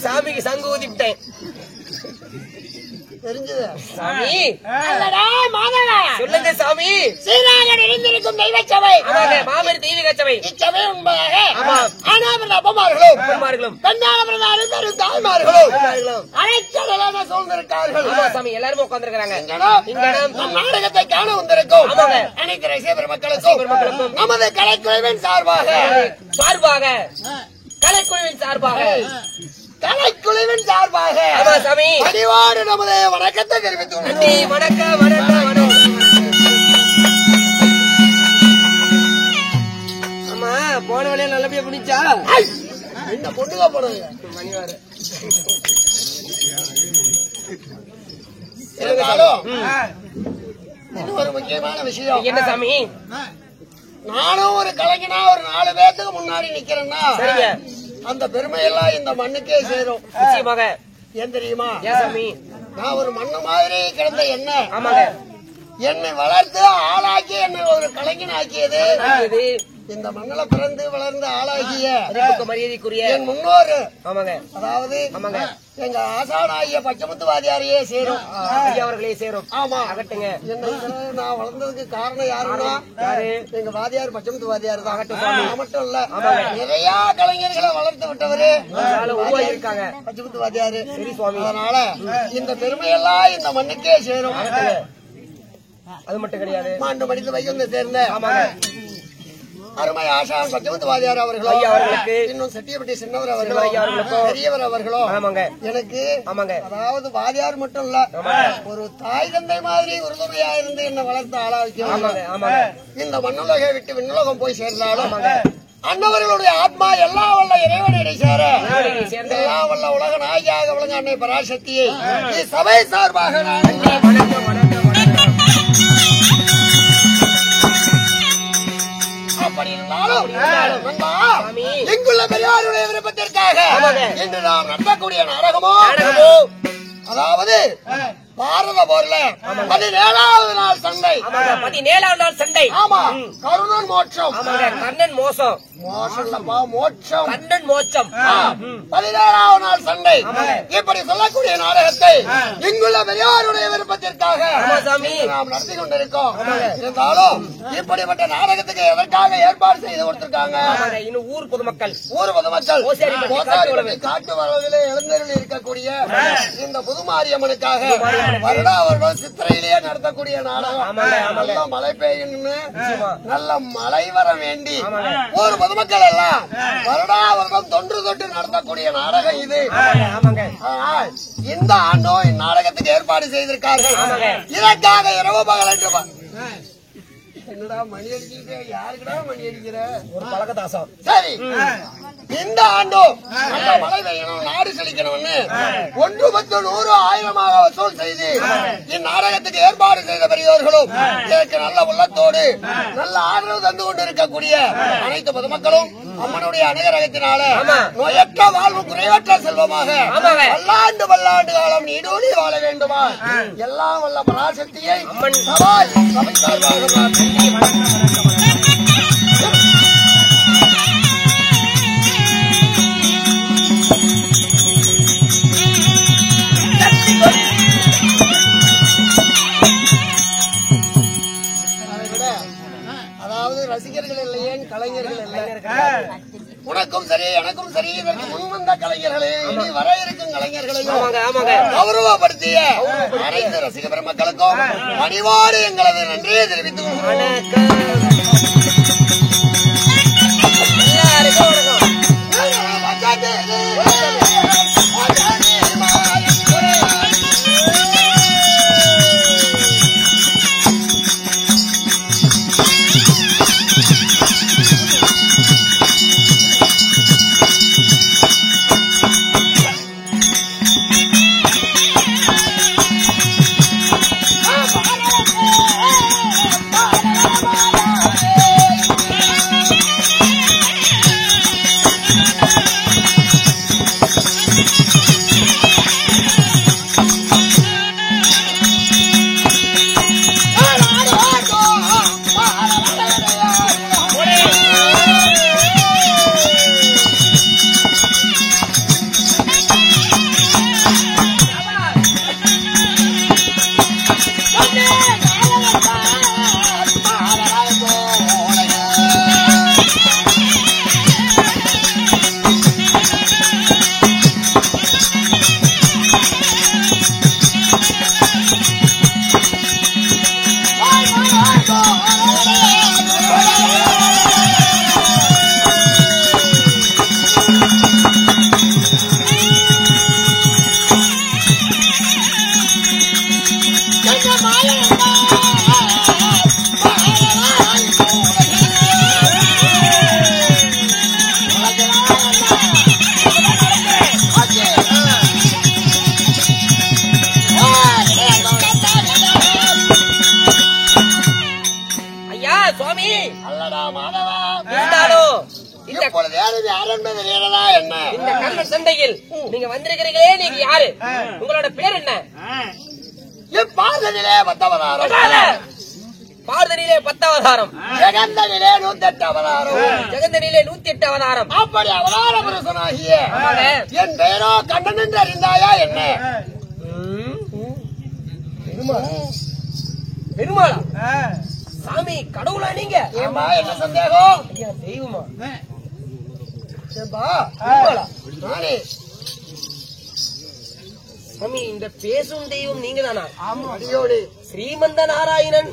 சாமிக்கு சங்கு ஊதிட்டேன். தெரிஞ்சது சாமி மாதவா சொல்லுங்க சாமி. சீராக நிறைந்திருக்கும் தெய்வ சபை. மாபெரும் தெய்வீக சபை. இச்சபை உண்மையாக ஆனாபுர அப்பமார்களும் பெருமார்களும் கண்டாபுரம் அனைவரும் தாய்மார்களும் அனைத்தடலான சூழ்ந்திருக்கார்கள். சாமி எல்லாரும் உட்கார்ந்துருக்காங்க. நம் நாடகத்தை காண வந்திருக்கும் அனைத்து ரசிக பெருமக்களுக்கும் நமது கலைக்குழுவின் சார்பாக கலைக்குழுவின் சார்பாக பணிவாடு நமது வணக்கத்தை தெரிவித்துள்ளோம். வணக்கம் வணக்கம் வணக்கம். ஆமா போன வழியா நல்லபடியா முடிச்சா இந்த பொண்ணுங்க போடுங்க. இருந்தாலும் இது ஒரு முக்கியமான விஷயம். என்ன சாமி? நானும் ஒரு கலைஞனா ஒரு 4 பேத்துக்கு முன்னாடி நிக்கிறேன்னா அந்த பெருமையெல்லாம் இந்த மண்ணுக்கே சேரும். நிச்சயமாக. ஏன் தெரியுமா? சாமி நான் ஒரு மண்ணு மாதிரி கிடந்த என்ன என்னை வளர்த்து ஆளாக்கி என்னை ஒரு கலைஞன் ஆக்கியது இந்த மண்ணில பிறந்து வளர்ந்து ஆளாகிய மரியாதைக்குரிய என் முன்னோரு. அதாவது எங்க ஆசானாகிய பச்சமுத்து வாதியாரையே சேரும். அவர்களே சேரும். ஆமா அகட்டுங்க. நான் வளர்ந்ததுக்கு காரணம் யாருன்னா எங்க வாதியார் பச்சமுத்து வாதியார் தான். மட்டும் இல்ல நிறைய கலைஞர்களை வளர்த்து விட்டவரு இருக்காங்க பச்சமுத்து வாதியாரு. அதனால இந்த பெருமையெல்லாம் இந்த மண்ணுக்கே சேரும். அது மட்டும் கிடையாது. மாண்டு மடிந்து வைகுந்த சேர்ந்த அருமை ஆசான் பச்சமுத்து வாதியார் அவர்களுக்கு இன்னும் செட்டியப்பட்டி சின்னவர் அவர்களோ பெரியவர் அவர்களோ எனக்கு அதாவது வாதியார் மட்டும் இல்ல ஒரு தாய் தந்தை மாதிரி உறுதுணையா இருந்து என்ன வளர்த்த ஆளாவிக்கும். இந்த மண்ணுலகை விட்டு விண்ணுலகம் போய் சேர்ந்தாலும் அன்னவர்களுடைய ஆத்மா எல்லா வல்ல இறைவனடி சேர எல்லா வல்ல உலக நாயகியாக விளங்க அன்னை பராசக்தியை சபை சார்பாக அப்படி இருந்தாலும் இங்குள்ள பெரியாருடைய விருப்பத்திற்காக இன்று நாம் நடத்தக்கூடிய நாடகமோ அதாவது பாரத போர்ல 17வது நாள் சண்டை. 17வது நாள் சண்டை. ஆமா கருணன் மோட்சம். கண்ணன் மோசம். மோசம்லப்பா மோட்சம். கண்ணன் மோட்சம். 17வது நாள் சண்டை. இப்படி சொல்லக்கூடிய நாடகத்தை இங்குள்ள பெரியாருடைய விருப்பத்திற்காக நாம் நடத்தி கொண்டிருக்கோம். இருந்தாலும் இப்படிப்பட்ட நாடகத்துக்கு எதற்காக ஏற்பாடு செய்து கொடுத்திருக்காங்க? இன்னும் ஊர் பொதுமக்கள் காட்டு வரவிலே எழுந்தருள் இருக்கக்கூடிய இந்த புதுமாரியம்மனுக்காக வருடா வருடம் சித்திரையிலேயே நடத்தக்கூடிய நாடகம். நல்ல மழை பெய்யணும்னு நல்ல மழை வர வேண்டி ஊர் பொதுமக்கள் எல்லாம் வருடா வருடம் தொன்று தொட்டு நடத்தக்கூடிய நாடகம் இது. இந்த ஆண்டும் இந்நாடகத்துக்கு ஏற்பாடு செய்திருக்கார்கள். இதற்காக இரவு பகல் என்று என்னடா மணி அடிச்சுக்கிட்டே யாருக்குடா மணி அடிக்கிற ஒரு பழக்கதாசம். சரி இந்த ஆண்டும் நல்ல மழை பெய்யணும் நாடு செழிக்கணும்னு 1 10 100 1000 வசூல் செய்து இந்நாடகத்துக்கு ஏற்பாடு செய்த பெரியவர்களும் இதற்கு நல்ல உள்ளத்தோடு நல்ல ஆதரவு தந்து கொண்டு இருக்கக்கூடிய அனைத்து பொதுமக்களும் அம்மனுடைய அனுகிரகத்தினால நோயற்ற வாழ்வு குறைவற்ற செல்வமாக பல்லாண்டு பல்லாண்டு காலம் நீடூழி வாழ வேண்டுமா எல்லாம் வல்ல பராசக்தியை சபை சார்பாக அதாவது ரசிகர்கள் இல்லையே கலைஞர்கள் இல்லை. உனக்கும் சரி எனக்கும் சரி இதற்கு முன்வந்த கலைஞர்களே இனி வர இருக்கும் கலைஞர்களையும் கௌரவப்படுத்திய அனைத்து ரசிக பெருமக்களுக்கும் பணிவாடு எங்களது நன்றியை தெரிவித்துக் வந்தாலும் யார் என்பது தெரியறதா என்ன? இந்த கர்ணன் சண்டையில் நீங்க வந்திருக்கிறீங்களே, நீங்க யாரு? உங்களோட பேர் என்ன? பார்தனிலே 10 அவதாரம், பார்தனிலே 10 அவதாரம், ஜெகந்தனிலே 108 அவதாரம், ஜெகந்தனிலே 108 அவதாரம். அப்படி அவதார புருஷனாகிய ஆமாங்க. என் பெயரோ கண்ணன் என்று அறிந்தாயா என்ன? பெருமாளா? சாமி கடவுளா நீங்க? ஏமா என்ன சந்தேகம்? ஐயா தெய்வமா? ஏம்பா பெருமாளா? நானே. சாமி இந்த பேசும் தெய்வம் நீங்க தானா? அடியோடு ஸ்ரீமந்த நாராயணன்,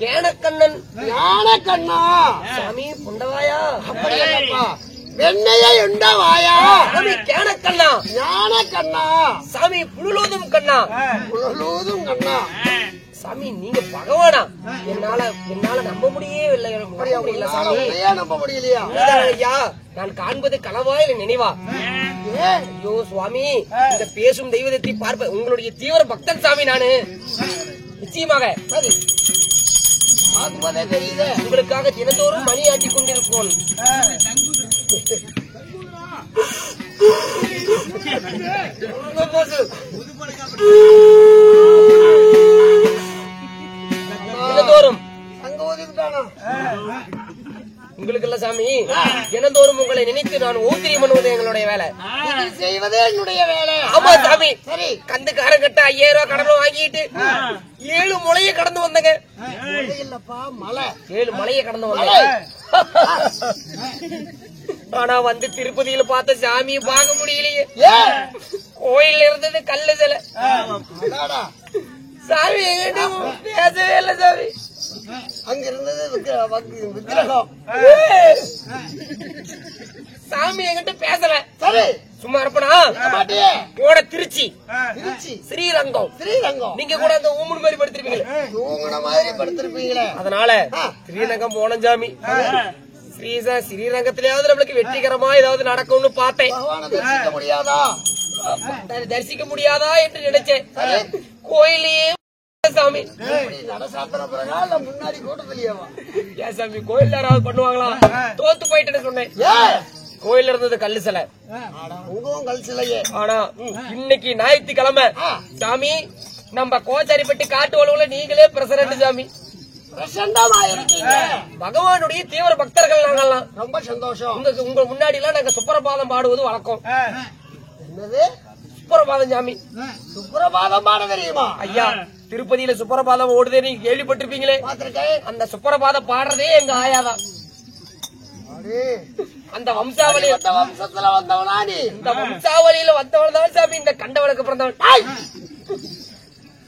கேனக்கண்ணன், ஞான கண்ணா. சாமி புண்டவாயா? அப்படி இல்லப்பா, வெண்ணையை உண்டவாயா? சாமி கேனக்கண்ணா, ஞான கண்ணா, சாமி புழுலோதும் கண்ணா, உலகூதும் கண்ணா. சாமி நீங்க பகவானா? என்னால நம்ப முடியவே இல்லை சாமி. ஏன் நம்ப முடியலையா? இதுதான் ஐயா, நான் காண்பது கனவா இல்ல நினைவா? ஏன்? ஐயோ சுவாமி, இந்த பேசும் தெய்வத்தை பார்ப்ப உங்களுடைய தீவிர பக்தன் சாமி நானு. நிச்சயமாக சரி, பார்க்கும்போதே தெரியுது. உங்களுக்காக தினந்தோறும் மணி ஆட்டிக் கொண்டிருப்போம். தினந்தோறும் அங்க ஒதுக்கிட்டானா? உங்களுக்கு இல்ல சாமி, தினந்தோறும் உங்களை நினைத்து நான் ஊத்திரியம் பண்ணுவது எங்களுடைய வேலை. இது செய்வதே என்னுடைய வேலை. ஆமா சாமி. சரி, கந்துக்காரன் கட்ட 5000 ரூபாய் கடனும் வாங்கிட்டு 7 முளைய கடந்து வந்தங்க. இல்லப்பா, மலை 7 மலையை கடந்து வந்தேன். ஆனா வந்து திருப்பதியில பார்த்த சாமியை பார்க்க முடியலையே. ஏன்? கோயில் இருந்தது கல்லு சிலை. அடாடா. சாமி எங்கிட்ட பேசவே இல்லை சாமி. அங்க இருந்தது விக்கிரகம். சாமி எங்கிட்ட பேசல. சரி, சும்மா இருப்பனா? மாட்டியே. போட திருச்சி, திருச்சி, ஸ்ரீரங்கம். ஸ்ரீரங்கம். நீங்க கூட அந்த ஊமுன் மாதிரி படுத்திருப்பீங்களே, தூங்குன மாதிரி படுத்திருப்பீங்களே. அதனால ஸ்ரீரங்கம் போன சாமி. ஸ்ரீரங்கத்திலேயாவது நம்மளுக்கு வெற்றிகரமா ஏதாவது நடக்கும்னு பார்த்தேன். பகவானை தரிசிக்க முடியாதா? தரிசிக்க முடியாதா என்று நினைச்சேன். கோயிலையே சாமி. நடசாத்திர பிரகாரம் முன்னாடி கூட்டத்திலேயேவா? ஏன் சாமி கோயில் யாராவது பண்ணுவாங்களா? தோத்து போயிட்டேன்னு சொன்னேன். கோயில் இருந்தது கல்லு சிலை. உங்கவும் கல் சிலையே. ஆனா இன்னைக்கு ஞாயிற்றுக்கிழமை சாமி, நம்ம கோச்சாரிப்பட்டி காட்டு வலுவுல நீங்களே பிரசிடண்ட் சாமி. பிரசண்டமா இருக்கீங்க. பகவானுடைய தீவிர பக்தர்கள் நாங்கெல்லாம். ரொம்ப சந்தோஷம். உங்க முன்னாடி எல்லாம் நாங்க சுப்பிரபாதம் பாடுவது வழக்கம். என்னது? சுப்பிரபாதம் சாமி. சுப்பிரபாதம் பாட தெரியுமா? ஐயா, திருப்பதியில சுப்பிரபாதம் ஓடுதே நீங்க கேள்விப்பட்டிருப்பீங்களே. பாத்திருக்கேன். அந்த சுப்பிரபாதம் பாடுறதே எங்க ஆயாதான். அந்த வம்சாவளி, வம்சத்துல வந்தவனா நீ? இந்த வம்சாவளியில வந்தவள் தான் சாமி இந்த கண்டவளுக்கு பிறந்தவள்.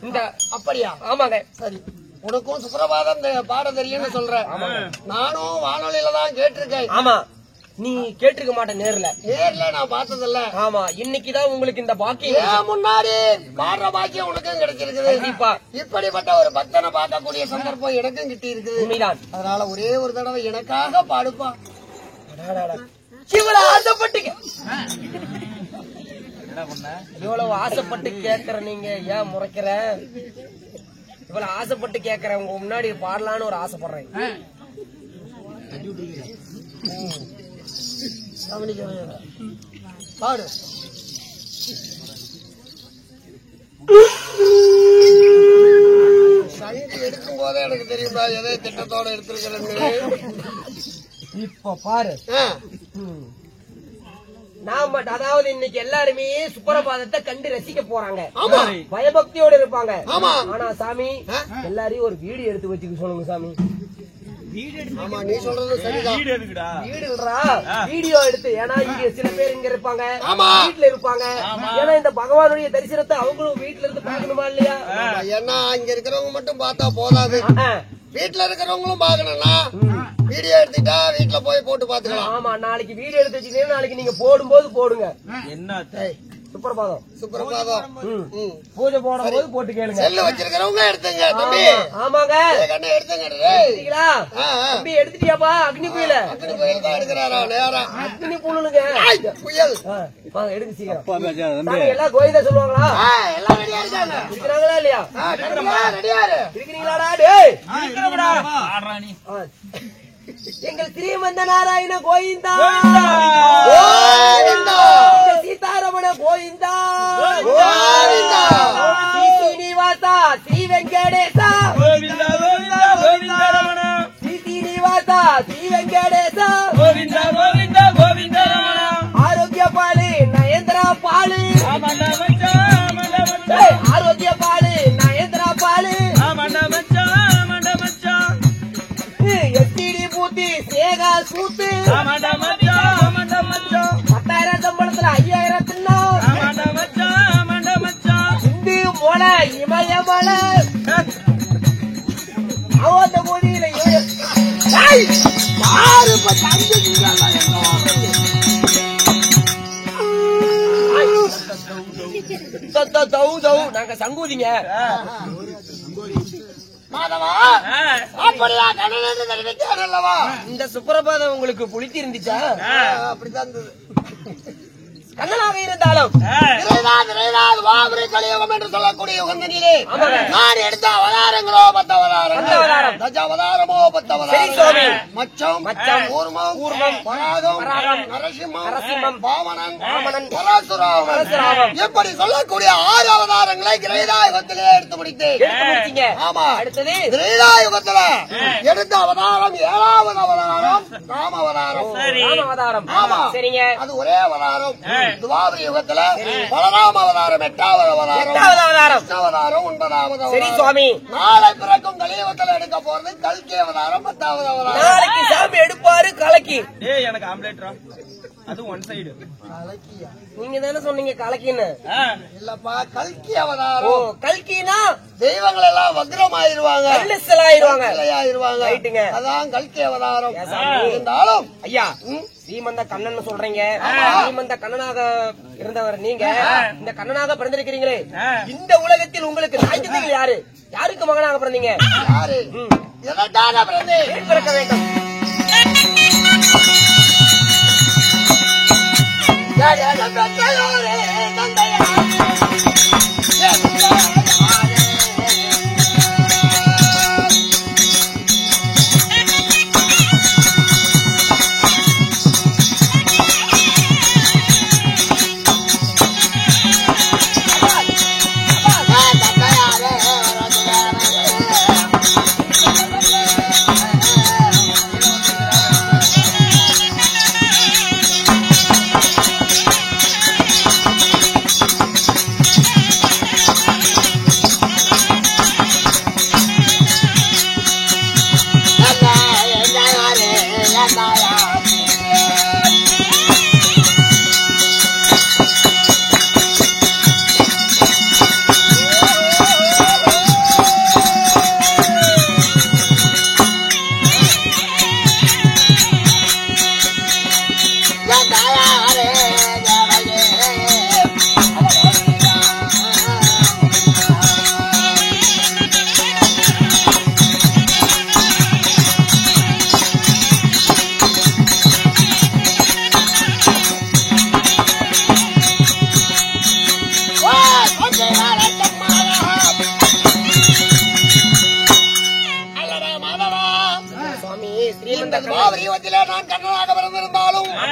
இந்த அப்படியா? ஆமாங்க. சரி, உனக்கும் சுப்பிரபாதம் பாட தெரியும்னு சொல்ற. நானும் வானொலியில தான் கேட்டிருக்கேன். ஆமா, நீ கேட்டிருக்க மாட்ட நேர்ல. நேர்ல நான் பார்த்ததில்ல. ஆமா, இன்னைக்குதான் உங்களுக்கு இந்த பாக்கியம். ஏன் முன்னாடி பாடுற பாக்கியம் உனக்கும் கிடைச்சிருக்குது. கண்டிப்பா. இப்படிப்பட்ட ஒரு பக்தனை பார்க்கக்கூடிய சந்தர்ப்பம் எனக்கும் கிட்டி இருக்குது. உண்மைதான். அதனால ஒரே ஒரு தடவை எனக்காக பாடுப்பா. இவ்வளவு ஆசைப்பட்டு இவ்வளவு ஆசைப்பட்டு கேக்குற நீங்க ஏன் முறைக்கிற? இவ்வளவு ஆசைப்பட்டு கேக்குற உங்க முன்னாடி பாடலான்னு ஒரு ஆசைப்படுறேன். பாடு. சங்கு எடுக்கும் போதே எனக்கு தெரியுமா எதை திட்டத்தோட எடுத்திருக்கிறேன்னு. இப்ப பாரு. நாம அதாவது இன்னைக்கு எல்லாருமே சுப்பிரபாதத்தை கண்டு ரசிக்க போறாங்க. பயபக்தியோட இருப்பாங்க. ஆனா சாமி எல்லாரையும் ஒரு வீடியோ எடுத்து வச்சுக்க சொல்லுங்க சாமி. ஆமா, நீ சொல்றது சரிதான். வீடியோ எடுத்து, ஏன்னா இங்க சில பேர் இங்க இருப்பாங்க, வீட்டுல இருப்பாங்க. ஏன்னா இந்த பகவானுடைய தரிசனத்தை அவங்களும் வீட்டுல இருந்து பாக்கணுமா இல்லையா? ஏன்னா இங்க இருக்கிறவங்க மட்டும் பார்த்தா போதாது, வீட்டுல இருக்கிறவங்களும் பாக்கணும்னா வீடியோ எடுத்துட்டா வீட்டுல போய் போட்டு பாத்துக்கலாம். ஆமா, நாளைக்கு வீடியோ எடுத்து வச்சுட்டீங்கன்னா நாளைக்கு நீங்க போடும்போது போடுங்க. என்ன சுப்பிரபாதம்? சுப்பிரபாதம் பூஜை போடும் போது போட்டு கேளுங்க. செல்லு வச்சிருக்கிறவங்க எடுத்துங்க தம்பி. ஆமாங்க, கண்ணை எடுத்துங்க. எடுத்தீங்களா தம்பி? எடுத்துட்டியாப்பா? அக்னி புயல அக்னி புயல் தான் எடுக்கிறாரா? நேரம் அக்னி புயலுங்க. புயல் வாங்க, எடுங்க சீக்கிரம். எல்லாம் கோயிலா சொல்லுவாங்களா? எல்லாம் ரெடியா இருக்காங்க. இருக்கிறாங்களா இல்லையா? ரெடியா இருக்கிறீங்களாடா? டேய் எங்கள் ஸ்ரீமந்த நாராயண கோவிந்தா, சீதாரமண கோவிந்தா, ஸ்ரீ ஸ்ரீனிவாசா, ஸ்ரீ வெங்கடேசா, ஸ்ரீ ஸ்ரீனிவாசா, ஸ்ரீ வெங்கடேசா, ஆரோக்கிய பாலு நயந்திரா பாலு, ஆரோக்கிய பாலு நயந்திரா பாலு, எஸ்டிடி பூத்தி சேகா சூத்து, 10,000 சம்பளத்துல 5,000 இந்து மொழ இமயமல அவந்த மொழியில நாங்க சங்கூதிங்க. மாதவா அப்படியா கண்ணன் தெரிவித்தார் அல்லவா? இந்த சுப்பிரபாதம் உங்களுக்கு புளித்தி இருந்துச்சா? அப்படித்தான் இருந்தது. கண்ணனாக இருந்தாலும் கலியுகம் என்று சொல்லக்கூடிய யுகந்தனிலே நான் எடுத்த அவதாரங்களோ 10 அவதாரம், தஜாவதாரமோ 10 அவதாரம், மச்சம், கூர்மம், வராகம், நரசிம்மம், வாமனன், பரசுராமன் எப்படி சொல்லக்கூடிய 6 அவதாரங்களை கிரேதாயுகத்திலே எடுத்து முடித்தேன். ஆமா, அடுத்தது கிரேதாயுகத்துல எடுத்த அவதாரம் 7வது அவதாரம் ராம அவதாரம். ஆமா, சரிங்க, அது ஒரே அவதாரம். துவாபர யுகத்துல பலராம அவதாரம் 8வது அவதாரம், 9வது அவதாரம். சரி சுவாமி, நாளை பிறக்கும் கலியுகத்துல எடுக்க போறது கல்கி அவதாரம் 10வது அவதாரம். நாளைக்கு சாமி எடுப்பாரு கலக்கி. எனக்கு ஆம்லேட்ரா, அது ஒன் சைடு. கலக்கியா? நீங்க தானே சொன்னீங்க கலக்கின்னு. இல்லப்பா, கல்கி அவதாரம். கல்கினா தெய்வங்கள் எல்லாம் வக்ரமாயிருவாங்க, ஆயிருவாங்க. அதான் கல்கி அவதாரம். இருந்தாலும் ஐயா, ஸ்ரீமந்த கண்ணன் சொல்றீங்க, ஸ்ரீமந்த கண்ணனாக இருந்தவர் நீங்க, இந்த கண்ணனாக பிறந்திருக்கிறீங்களே, இந்த உலகத்தில் உங்களுக்கு தாய் தந்தைகள் யாரு? யாருக்கு மகனாக பிறந்தீங்க? யாரு? எதற்காக பிறந்தேன்? பிறக்க வேண்டும்.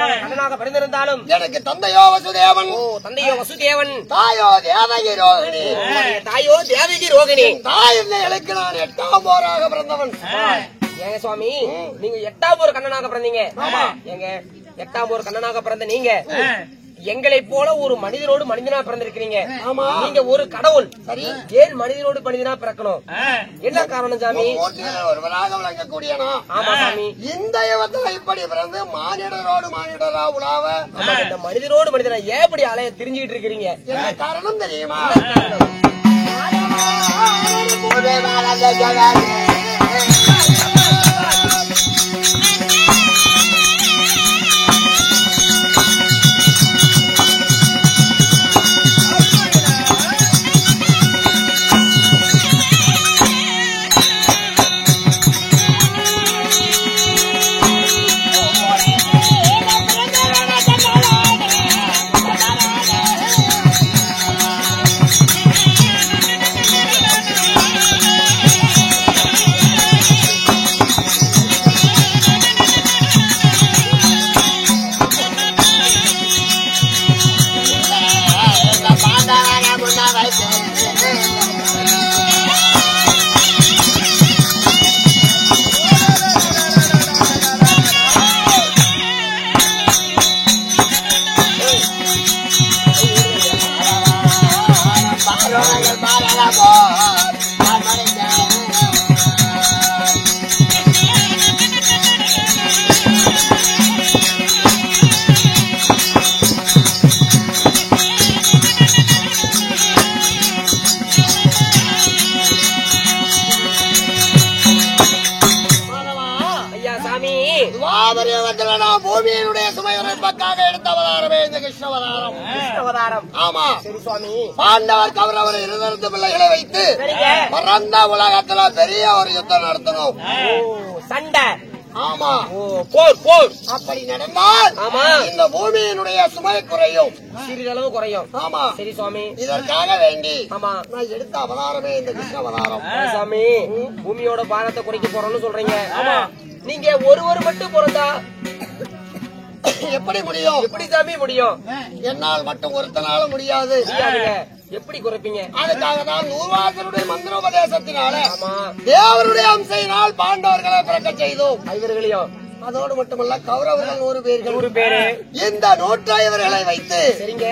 நான் கண்ணனாக பிறந்திருந்தாலும் எனக்கு தந்தையோ வசுதேவன், தந்தையோ வசுதேவன், தாயோ தேவகி ரோகிணி, தாயோ தேவகி ரோகிணி. தாய் எனக்கு நான் 8ஆம் போராக பிறந்தவன். ஏங்க சுவாமி, நீங்க 8ஆம் போர் கண்ணனாக பிறந்தீங்க. ஏங்க 8ஆம் போர் கண்ணனாக பிறந்த நீங்க எங்களை போல ஒரு மனிதனோடு மனிதனா பிறந்திருக்கிறீங்க. நீங்க ஒரு கடவுள், சரி, ஏன் மனிதனோடு மனிதனா பிறக்கணும்? என்ன காரணம் சாமி? ஒருவராக விளங்கக்கூடியனா? ஆமா சாமி, இந்த யுகத்துல இப்படி பிறந்து மானிடரோடு மானிடரா உலாவ, இந்த மனிதனோடு மனிதனா ஏன் இப்படி அலைய திரிஞ்சுக்கிட்டு இருக்கிறீங்க? என்ன காரணம் தெரியுமா? பூமியினுடைய சுமையுரைப்பக்காக எடுத்த அவதாரமே இந்த கிருஷ்ணவதாரம். ஆமா சரி சுவாமி. பாண்டவர் கௌரவர் இருந்த பிள்ளைகளை வைத்து பரந்த உலகத்துல பெரிய ஒரு யுத்தம் நடத்தணும். சண்டை. ஆமா போர். அப்படி நடந்தால் ஆமா இந்த பூமியினுடைய சுமை குறையும், சிறிதளவு குறையும். ஆமா சரி சுவாமி. இதற்காக வேண்டி ஆமா நான் எடுத்த அவதாரமே இந்த கிருஷ்ணவதாரம். சாமி பூமியோட பாரத்தை குறைக்க போறோம்னு சொல்றீங்க. நீங்க ஒருவர் மட்டும் பிறந்தா எப்படி முடியும்? எப்படி சாமி முடியும்? என்னால் மட்டும் ஒருத்தனால முடியாது. எப்படி குறைப்பீங்க? அதுக்காக தான் நூர்வாசனுடைய மந்திரோபதேசத்தினால ஆமா தேவருடைய அம்சையினால் பாண்டவர்களை பிறக்க செய்தோம். ஐவர்களையும் அதோடு மட்டுமல்ல கௌரவர்கள் 100 பேர். இந்த 100 இவர்களை வைத்து சரிங்க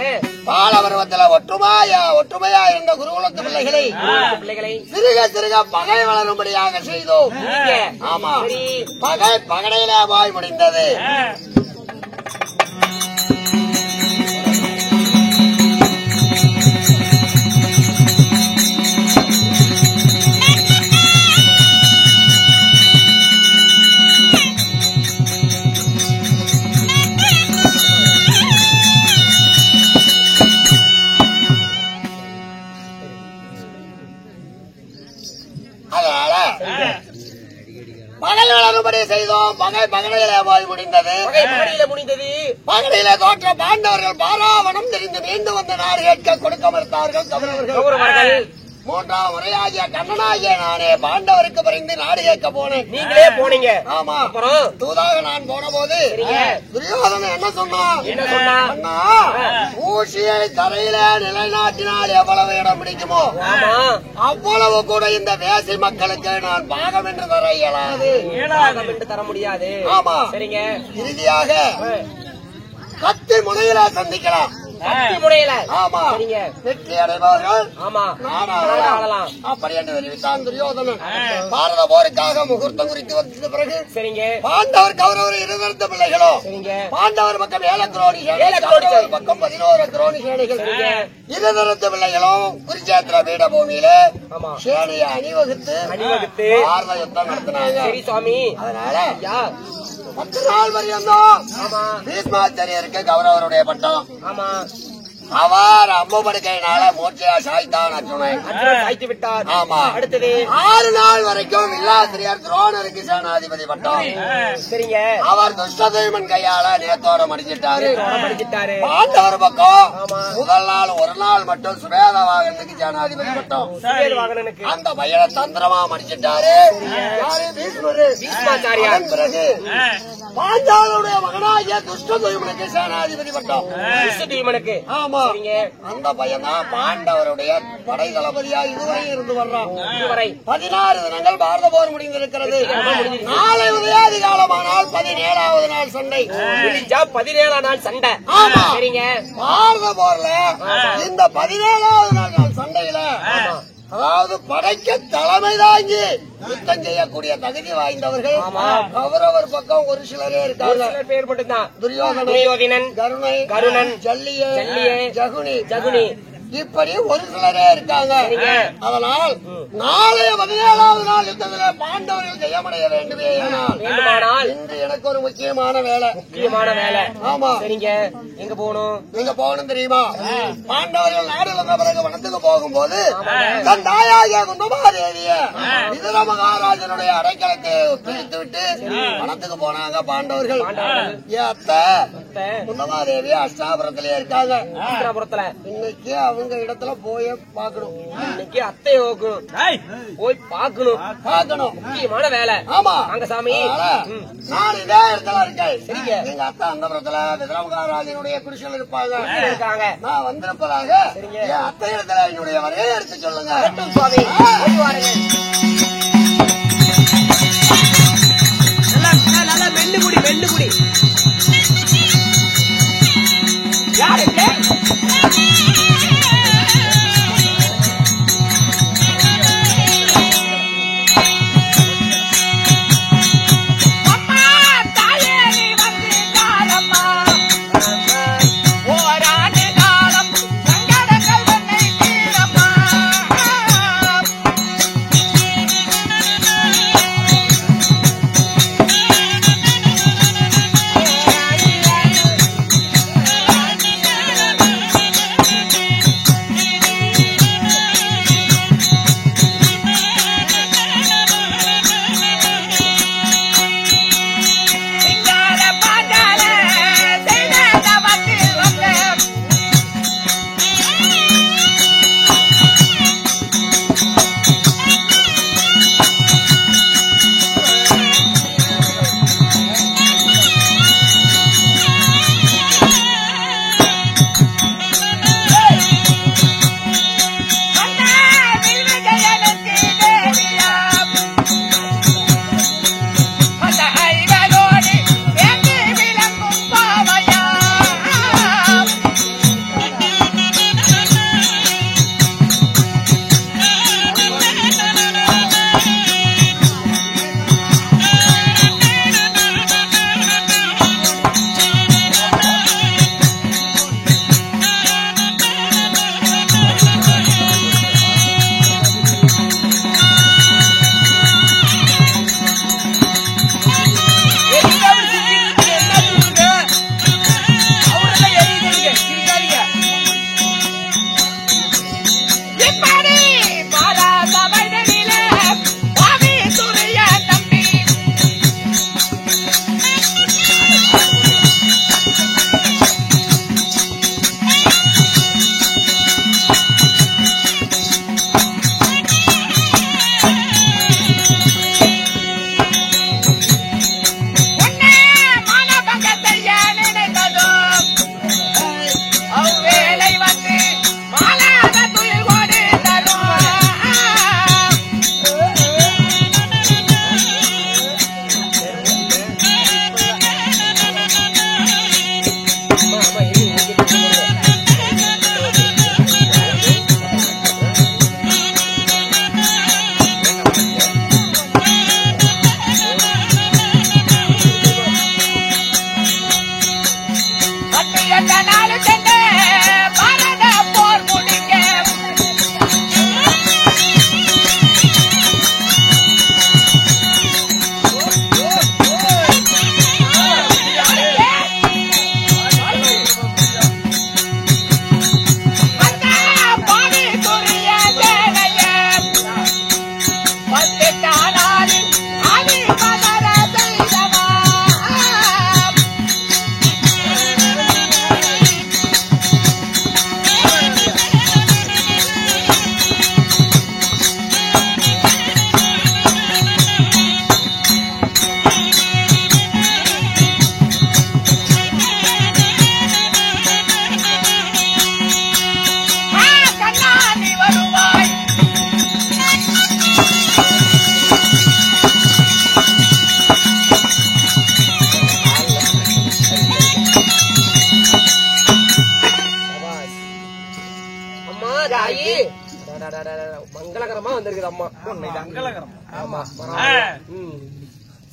பாலபருவத்துல ஒற்றுமையா இருந்த குருகுலத்து பிள்ளைகளை சிறுக பகை வளரும்படியாக செய்தோம். ஆமா பகை பகடையில போய் முடிந்தது. பகல் வளரும்படி செய்தோம். பகை பகடையில போய் முடிந்தது. பகடையில தோற்ற பாண்டவர்கள் பாராவணம் தெரிந்து மீண்டு வந்த நாடு கேட்க கொடுக்க மறுத்தார்கள் கௌரவர்கள். 3ஆம் முறையாகிய கண்ணனாகிய நானே பாண்டவருக்கு பரிந்து நாடு கேட்க போனேன். நீங்களே போனீங்க. ஆமா அப்புறம் தூதாக நான் போன போது துரியோதனன் என்ன சொன்னான்? அண்ணா ஊசியை தரையில நிலைநாட்டினால் எவ்வளவு இடம் பிடிக்குமோ அவ்வளவு கூட இந்த வேசி மக்களுக்கு நான் பாகம் என்று தர இயலாது. தர முடியாது. ஆமா சரிங்க. இறுதியாக கத்தி முனையில சந்திக்கலாம். ஆமா வெற்றி அடைபவர்கள் நாடாளலாம் அப்படி என்று தெரிவித்தான் துரியோதனன். பாரத போருக்காக முகூர்த்தம் குறித்து வந்த பிறகு சரிங்க பாண்டவர் கௌரவர் இருந்த பிள்ளைகளோ பாண்டவர் பக்கம் 7 குரோணி சேனைகள் பக்கம் 11 குரோணி சேனைகள் இருந்த பிள்ளைகளும் குருச்சேத்திர பீடபூமியில சேனையை அணிவகுத்து பாரத யுத்தம் நடத்தினாங்க. அதனால 10 நாள் வரையும் பீஷ்மாச்சாரியருக்கு கௌரவருடைய பட்டம். அவர் அம்புபடுக்கையினால மூர்ச்சையா சாய்த்தான் சாய்த்து விட்டார். ஆமா அடுத்தது 6 நாள் வரைக்கும் வில்லாசிரியர் துரோணருக்கு சேனாதிபதி பட்டம். சரிங்க அவர் துஷ்டதேவன் கையால நேத்தோட மடிச்சிட்டாரு. பாண்டவர் பக்கம் முதல் நாள் ஒரு நாள் மட்டும் சுவேதவாகனுக்கு சேனாதிபதி பட்டம். அந்த பையனை தந்திரமா மடிச்சிட்டாரு. பிறகு பாஞ்சாலுடைய மகனாகிய துஷ்டதேவனுக்கு சேனாதிபதி பட்டம். ஆமா அந்த பையன் தான் பாண்டவருடைய படை தளபதியா இதுவரை இருந்து வர்றான். 16 தினங்கள் பாரத போர் முடிந்திருக்கிறது. நாளை உதயாதிகாலமானால் 17வது நாள் சண்டை. 17ஆம் நாள் சண்டை. ஆமா சரிங்க பாரத போர்ல இந்த 17வது நாள் சண்டையில அதாவது படைக்க தலைமை தாங்கி யுத்தம் செய்யக்கூடிய தகுதி வாய்ந்தவர்கள் கௌரவர் பக்கம் ஒரு சிலரே இருக்காங்க. பேர் மட்டும்தான் துரியோதனன், கருணன், ஜல்லியே, ஜகுனி இப்படி ஒரு சிலரே இருக்காங்க. அதனால் நாளைய 17வது நாள் யுத்தத்தில் பாண்டவர்கள் ஜெயமடைய வேண்டுமே. இன்று எனக்கு ஒரு முக்கியமான வேலை. ஆமா சரிங்க எங்க போகணும் தெரியுமா? பாண்டவர்கள் நாடு வந்த பிறகு வனத்துக்கு போகும்போது தன் தாயாகிய குந்தமாதேவிய விதுர மகாராஜனுடைய அடைக்கலத்தை பிரித்து விட்டு வனத்துக்கு போனாங்க பாண்டவர்கள். அத்தை குந்தமாதேவி அஷ்டாபுரத்திலே இருக்காங்க. இன்னைக்கு அவங்க இடத்துல போய் பார்க்கணும். இன்னைக்கு அத்தையை போய் பார்க்கணும். முக்கியமான வேலை. ஆமா அங்க சாமி நான் இதே இடத்துல இருக்கேன். சரிங்க எங்க அத்தை அந்த புறத்துல விதரமகாராஜனுடைய குடிசையில் இருப்பாங்க. நான் வந்திருப்பதாக என் அத்தை இடத்துல என்னுடைய வரையை எடுத்து சொல்லுங்க சுவாமி. நல்லா வெள்ளுகுடி யாருக்கு அம்மா தாயி மங்களகரமா வந்திருக்குது அம்மா. மங்களகரம். ஆமா.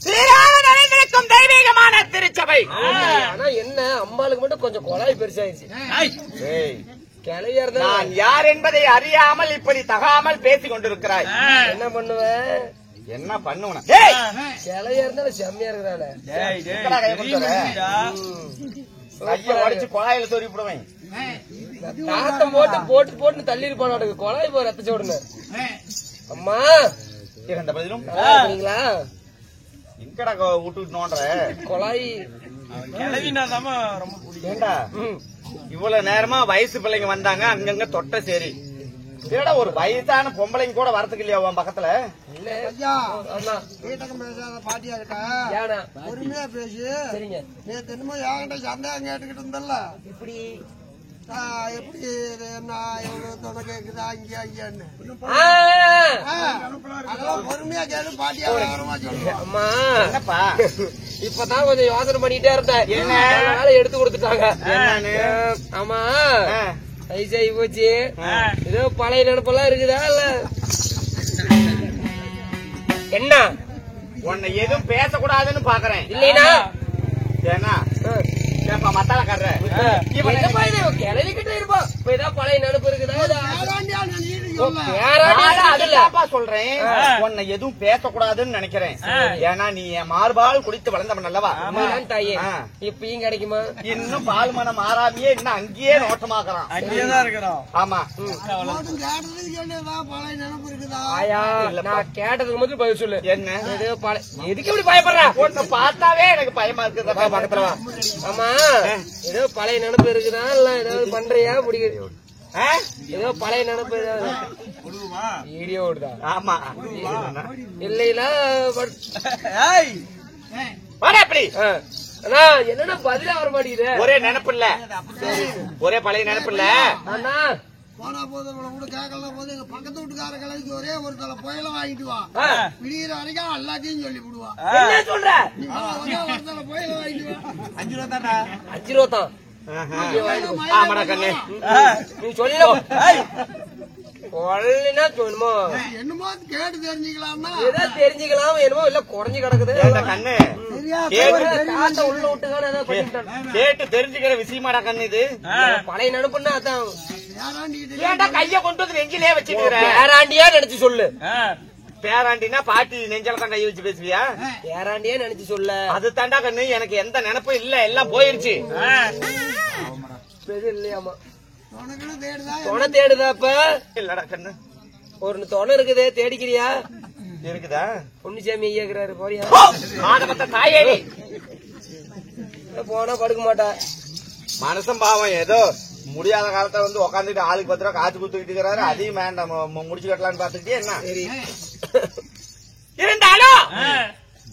ஸ்ரீராமனிருக்கும் தெய்வீகமான திருச்சபை. ஆனா என்ன அம்மாளுக்கு மட்டும் கொஞ்சம் கொலாய் பெருசாயிருச்சு. கிளையா இருந்தா நான் யார் என்பதை அறியாமல் இப்படி தகாமல் பேசிக் கொண்டிருக்கிறாய். என்ன பண்ணுவேன்? என்ன பண்ணுவன? கிளையா இருந்தாலும் செம்மையா இருக்கிறாள். கைய உடைச்சு குழாயில சொறி விடுவேன். தாத்தம் போட்டு போட்டு தள்ளி இருப்பான். கொலாய் போ ரத்த சோடுன்னு. அம்மா இருந்த பதிலும் இருக்கீங்களா? எங்கடா விட்டு நோன்ற கொலாய் கிளவினாதாம ரொம்ப பிடிக்கும். ஏண்டா இவ்வளவு நேரமா வயசு பிள்ளைங்க வந்தாங்க, அங்கங்க தொட்ட சரி. ஏடா ஒரு வயசான பொம்பளைங்க கூட வரதுக்கு இல்லையா உன் பக்கத்துல? இல்ல ஐயா அண்ணா வீட்டகம் பேசாத பாட்டியா இருக்கா, ஏனா பொறுமையா பேசு. சரிங்க. நேத்து என்னமோ யாங்கிட்ட சந்தேகம் கேட்டுக்கிட்டு இருந்தல்ல, இப்படி எப்படி இது என்ன எவ்வளவு துணை கேக்குதா இங்கயா இங்கன்னு. அதெல்லாம் பொறுமையா கேட்டு பாட்டியா விவரமா சொல்லுங்க. அம்மா என்னப்பா இப்பதான் கொஞ்சம் யோசனை பண்ணிட்டே இருந்தேன். என்ன வேலை எடுத்து கொடுத்துட்டாங்க. என்னன்னு? ஆமா ஐசாயி போச்சு. ஏதோ பழைய நினைப்பெல்லாம் இருக்குதா இல்ல என்ன? உன்னை எதுவும் பேசக்கூடாதுன்னு பாக்குறேன். இல்லைனா ஏன்னா மத்தாலக்காரர கிளவிக்கிட்டே இருப்பா. இப்ப ஏதாவது பழைய நினைப்பு இருக்குதா? ஏதாண்டியா நினைச்சிட்டு சொல்ல. சொல்றேன், உன்னை எதுவும் பேசக்கூடாதுன்னு நினைக்கிறேன். ஏன்னா நீ என் மார்பால் குடித்து வளர்ந்தவன் அல்லவா தாயே. இப்பயும் கிடைக்குமா? இன்னும் பால் மனம் மாறாமையே இன்னும் அங்கேயே நோட்டமாக்குறான். அங்கேயேதான் இருக்கிறோம். ஆமா போதும் கேட்டதுக்கு சொல்லுதா பழைய நினைப்பு இருக்குதா? ஆயா நான் கேட்டதுக்கு மட்டும் பதில் சொல்லு. என்ன ஏதோ எதுக்கு இப்படி பயப்படுற? உன்னை பார்த்தாவே எனக்கு பயமா இருக்குது. பக்கத்துல வா. ஆமா ஏதோ பழைய நினைப்பு இருக்குதா இல்ல ஏதாவது பண்றியா? பிடிக்குது ஏதோ பழைய நினைப்பு ஏதாவது வீடியோ ஓடுதா? ஆமா இல்லைல அப்படி அண்ணா என்னன்னா பதிலா வர மாட்டேங்குது. ஒரே நினைப்பு இல்ல, ஒரே பழைய நினைப்பு இல்ல. அண்ணா போனா போது கூட கேட்கல போது எங்க பக்கத்து வீட்டுக்கார கிழமைக்கு ஒரே ஒரு தலை புயல வாங்கிட்டு வா, விடிகிற வரைக்கும் எல்லாத்தையும் சொல்லி விடுவா. என்ன சொல்ற? ஒரு தலை புயல வாங்கிட்டு வா. 5 ரூபா தானே? 5 ரூபா தான். ஆமாடா கண்ணு, நீ சொல்ல கொள்ளினா சொல்லுமோ என்னமோ கேட்டு தெரிஞ்சுக்கலாம்னா ஏதாவது தெரிஞ்சுக்கலாம். என்னமோ இல்ல குறைஞ்சு கிடக்குது. கண்ணு காத்த உள்ள விட்டுக்கான ஏதாவது பண்ணிட்டான். கேட்டு தெரிஞ்சுக்கிற விஷயமாடா கண்ணு இது. பழைய நினைப்புன்னா அதான். ஏன்டா கைய கொண்டு வந்து நெஞ்சிலே வச்சுக்கிற? பேராண்டியா நினைச்சு சொல்லு. பேராண்டினா பாட்டி நெஞ்சல தான் கை வச்சு பேசுவியா? பேராண்டியா நினைச்சு சொல்ல. அது தாண்டா கண்ணு, எனக்கு எந்த நினைப்பும் இல்ல, எல்லாம் போயிருச்சு. இல்லையாமா தேடுதா துணை தேடுதாப்ப? இல்லடா கண்ணு, ஒரு துணை இருக்குதே தேடிக்கிறியா? இருக்குதா? பொன்னிசாமி ஐயாக்குறாரு போறியா? தாயேடி போனா படுக்க மாட்டா. மனுஷன் பாவம் ஏதோ முடியாத காலத்தை வந்து உக்காந்துட்டு ஆளுக்கு 10 ரூபா காசு குத்துக்கிட்டு இருக்கிறாரு. அதையும் வேண்டாம் முடிச்சு கட்டலான்னு பாத்துக்கிட்டே என்ன சரி. இருந்தாலும்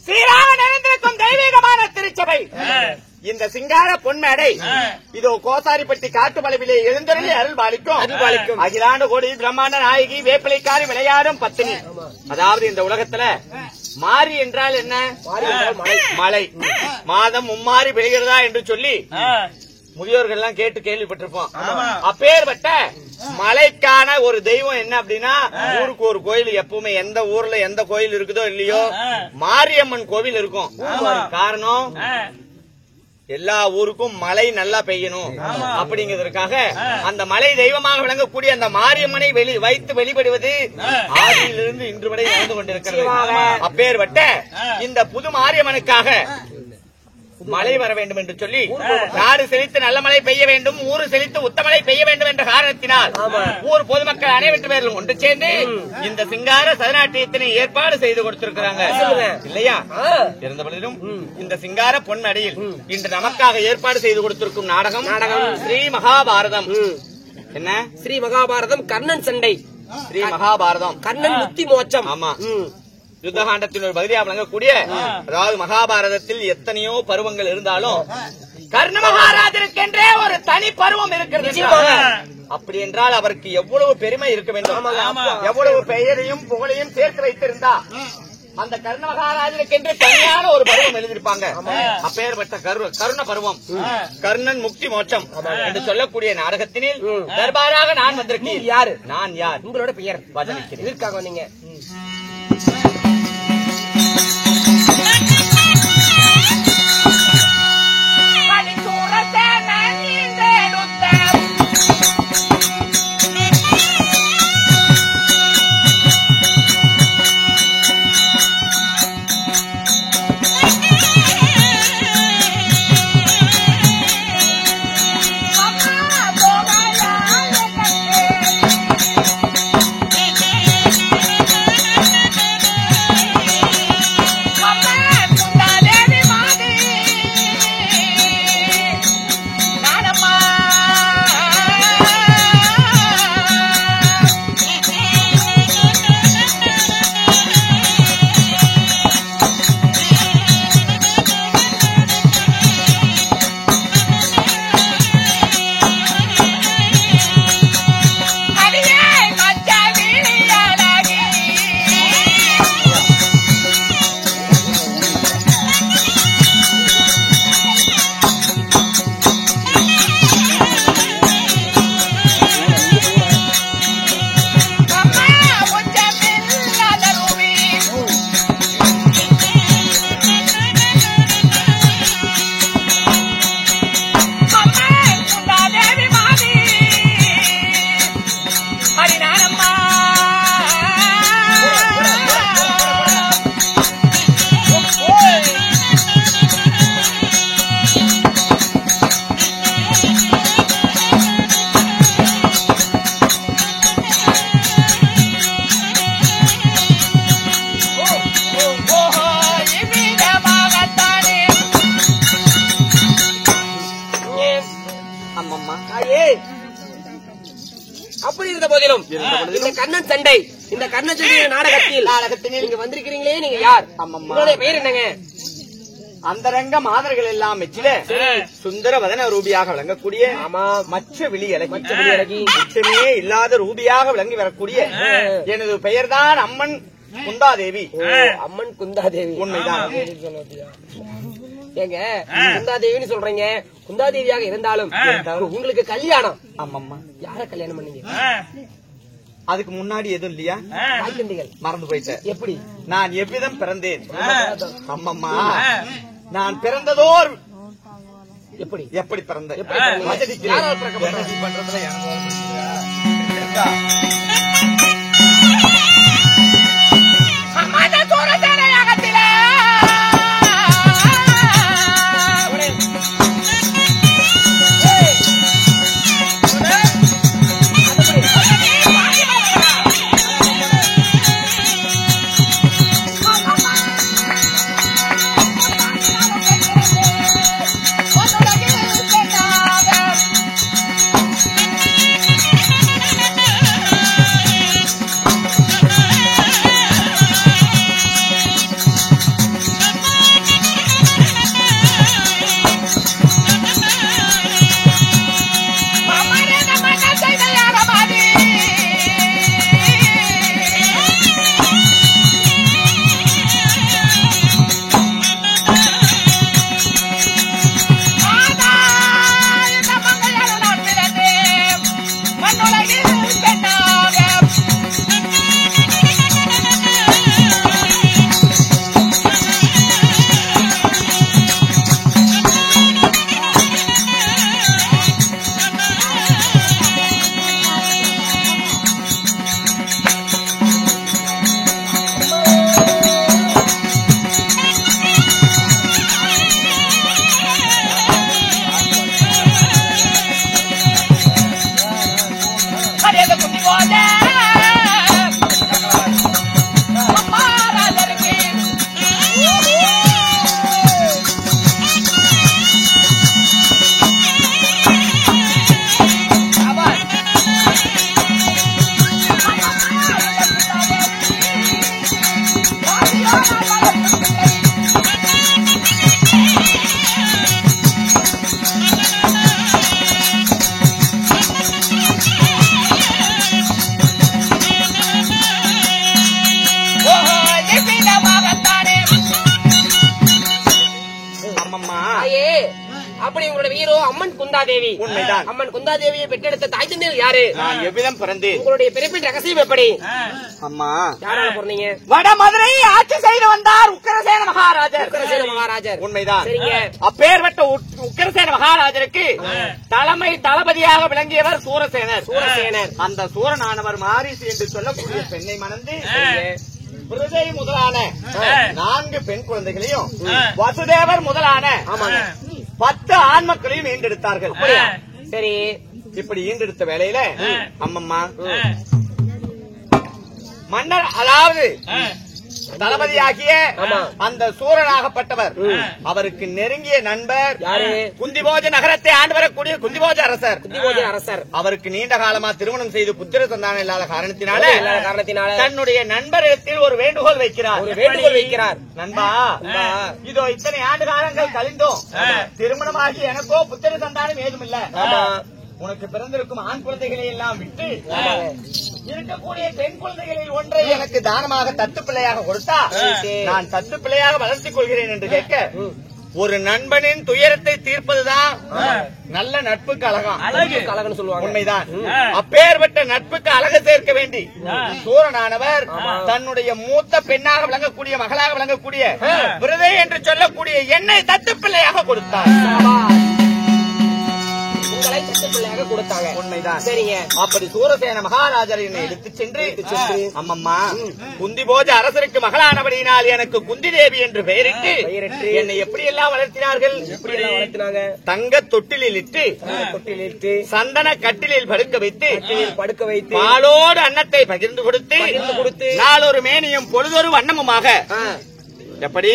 ஸ்ரீராமன் நிறைந்திருக்கும் தெய்வீகமான திருச்சபை இந்த சிங்கார பொன்மேடை இதோ கோசாரிப்பட்டி காட்டுமளவிலே எழுந்தருளி அருள் பாலிக்கும் அகிலாண்ட கோடி பிரம்மாண்ட நாயகி வேப்பிலைக்காரி விளையாடும் பத்தினி. அதாவது இந்த உலகத்துல மாரி என்றால் என்ன? மழை மாதம் மும்மாறி பெய்கிறதா என்று சொல்லி முதியோர்கள் எல்லாம் கேட்டு கேள்விப்பட்டிருப்போம். அப்பேற்பட்ட மலைக்கான ஒரு தெய்வம் என்ன அப்படின்னா, ஊருக்கு ஒரு கோயில் எப்பவுமே எந்த ஊர்ல எந்த கோயில் இருக்குதோ இல்லையோ மாரியம்மன் கோவில் இருக்கும். காரணம் எல்லா ஊருக்கும் மழை நல்லா பெய்யணும் அப்படிங்கிறதுக்காக அந்த மலை தெய்வமாக விளங்கக்கூடிய அந்த மாரியம்மனை வைத்து வெளிப்படுவது ஆதியிலிருந்து இன்று வரை நடந்து கொண்டிருக்கிறது. அப்பேற்பட்ட இந்த புது மாரியம்மனுக்காக மழை வர வேண்டும் என்று சொல்லி நாடு செழித்து நல்ல மழை பெய்ய வேண்டும், ஊரு செழித்து உத்தமழை பெய்ய வேண்டும் என்ற காரணத்தினால் ஊர் பொதுமக்கள் அனைவரு பேரிலும் ஒன்று சேர்ந்து இந்த சிங்கார சதநாட்டியத்தினை ஏற்பாடு செய்து கொடுத்திருக்கிறாங்க இல்லையா? இருந்தபொழுதிலும் இந்த சிங்கார பொன்மடையில் இன்று நமக்காக ஏற்பாடு செய்து கொடுத்திருக்கும் நாடகம் ஸ்ரீ மகாபாரதம். என்ன? ஸ்ரீ மகாபாரதம் கர்ணன் சண்டை. ஸ்ரீ மகாபாரதம் கர்ணன் முக்தி மோட்சம். ஆமா, யுத்தகாண்டத்தின் ஒரு பகுதியாக விளங்கக்கூடிய, அதாவது மகாபாரதத்தில் எத்தனையோ பருவங்கள் இருந்தாலும் கர்ண மகாராஜருக்கென்றே ஒரு தனி பருவம் இருக்கிறது. அப்படி என்றால் அவருக்கு எவ்வளவு பெருமை இருக்க வேண்டும், எவ்வளவு பெயரையும் புகழையும் சேர்த்து வைத்திருந்தா அந்த கர்ண மகாராஜனுக்கு என்று தனியான ஒரு பருவம் எழுதியிருப்பாங்க. அப்பேற்பட்ட கருண பருவம் கர்ணன் முக்தி மோட்சம் என்று சொல்லக்கூடிய நாடகத்தினில் தர்பாராக நான் வந்திருக்கேன். யாரு? நான் யார்? உங்களோட பெயர் வதனிக்கிறேன். எதற்காக வந்தீங்க? அப்படி இருந்த போதிலும் இந்த கண்ணன் சண்டை, இந்த கண்ணன் சண்டை நாடகத்தில் நீங்க வந்திருக்கிறீங்களே, நீங்க யார்? உங்களுடைய பெயர் என்னங்க? அந்தரங்க மாதர்கள் எல்லாம் மெச்சில சுந்தர வதன ரூபியாக விளங்கக்கூடிய மச்ச விழி அழகி மிச்சமே இல்லாத ரூபியாக விளங்கி வரக்கூடிய எனது பெயர்தான் அம்மன் குந்தாதேவி. அம்மன் குந்தாதேவி உண்மைதான். ஏங்க குந்தாதேவின்னு சொல்றீங்க, குந்தாதேவியாக இருந்தாலும் உங்களுக்கு கல்யாணம் ஆமாம்மா. யார கல்யாணம் பண்ணீங்க? அதுக்கு முன்னாடி எதுவும் இல்லையா? மறந்து போயிட்டேன். எப்படி? நான் எவ்விதம் பிறந்தேன்? அம்மம்மா, நான் பிறந்ததோர் எப்படி எப்படி பிறந்த அப்படி உங்களோட வீரோ அம்மன் குந்தாதேவி. உண்மைதான். அம்மன் குந்தாதேவியை பெற்றெடுத்த தாய் தந்தையர் யாரு? நான் எவ்விதம் பிறந்தேன்? உங்களுடைய பிறப்பின் ரகசியம் எப்படி? அம்மா, யாரால பிறந்தீங்க? வட மதுரையை ஆட்சி செய்து வந்தார் உக்கிரசேன மகாராஜர். உக்கிரசேன மகாராஜர். உண்மைதான். சரிங்க. அப்பேற்பட்ட உக்கிரசேன மகாராஜருக்கு தலைமை தளபதியாக விளங்கியவர் சூரசேனர். சூரசேனர். அந்த சூரனானவர் மாரிசி என்று சொல்லக்கூடிய பெண்ணை மணந்து விருதை முதலான 4 பெண் குழந்தைகளையும் வசுதேவர் முதலான 10 ஆண் மக்களையும் ஈண்டெடுத்தார்கள். சரி. இப்படி ஈண்டெடுத்த வேளையில அம்மம்மா மன்னர், அதாவது தளபதியாகிய அந்த சூரனாகப்பட்டவர், அவருக்கு நெருங்கிய நண்பர் யாரு? குந்திபோஜ நகரத்தை ஆண்டு வரக்கூடிய குந்திபோஜ அரசர். குந்திபோஜ அரசர் அவருக்கு நீண்ட காலமா திருமணம் செய்து புத்திர சந்தானம் இல்லாத காரணத்தினால தன்னுடைய நண்பரிடத்தில் ஒரு வேண்டுகோள் வைக்கிறார். நண்பா, இதோ இத்தனை ஆண்டு காலங்கள் கழிந்தோம், திருமணமாகி எனக்கோ புத்திர சந்தானம் ஏதும் இல்ல. உனக்கு பிறந்திருக்கும் ஆண் குழந்தைகளை எல்லாம் விட்டு இருக்கக்கூடிய பெண் குழந்தைகளில் ஒன்றை எனக்கு தானமாக தத்து பிள்ளையாக கொடுத்தா நான் தத்து பிள்ளையாக வளர்த்திக் கொள்கிறேன் என்று கேட்க, ஒரு நண்பனின் துயரத்தை தீர்ப்பதுதான் நல்ல நட்புக்கு அழகுன்னு சொல்லுவாங்க. உண்மைதான். அப்பேற்பட்ட நட்புக்கு அழகு சேர்க்க வேண்டி சூரனானவர் தன்னுடைய மூத்த பெண்ணாக விளங்கக்கூடிய மகளாக விளங்கக்கூடிய விருதை என்று சொல்லக்கூடிய என்னை தத்து பிள்ளையாக கொடுத்தார். கொடுத்தாங்க. உண்மைதான். சரிங்க. அப்படி சூரசேன மகாராஜர் என்னை எடுத்துச் சென்று அம்மம்மா குந்திபோஜ அரசருக்கு மகளானபடியினால் எனக்கு குந்தி தேவி என்று பெயரிட்டு என்னை எப்படி எல்லாம் வளர்த்தினார்கள்? தங்க தொட்டிலில் இட்டு சந்தன கட்டிலில் படுக்க வைத்து பாலோடு அன்னத்தை பகிர்ந்து கொடுத்து நாளொரு மேனியும் பொழுதொரு வண்ணமுமாக, எப்படி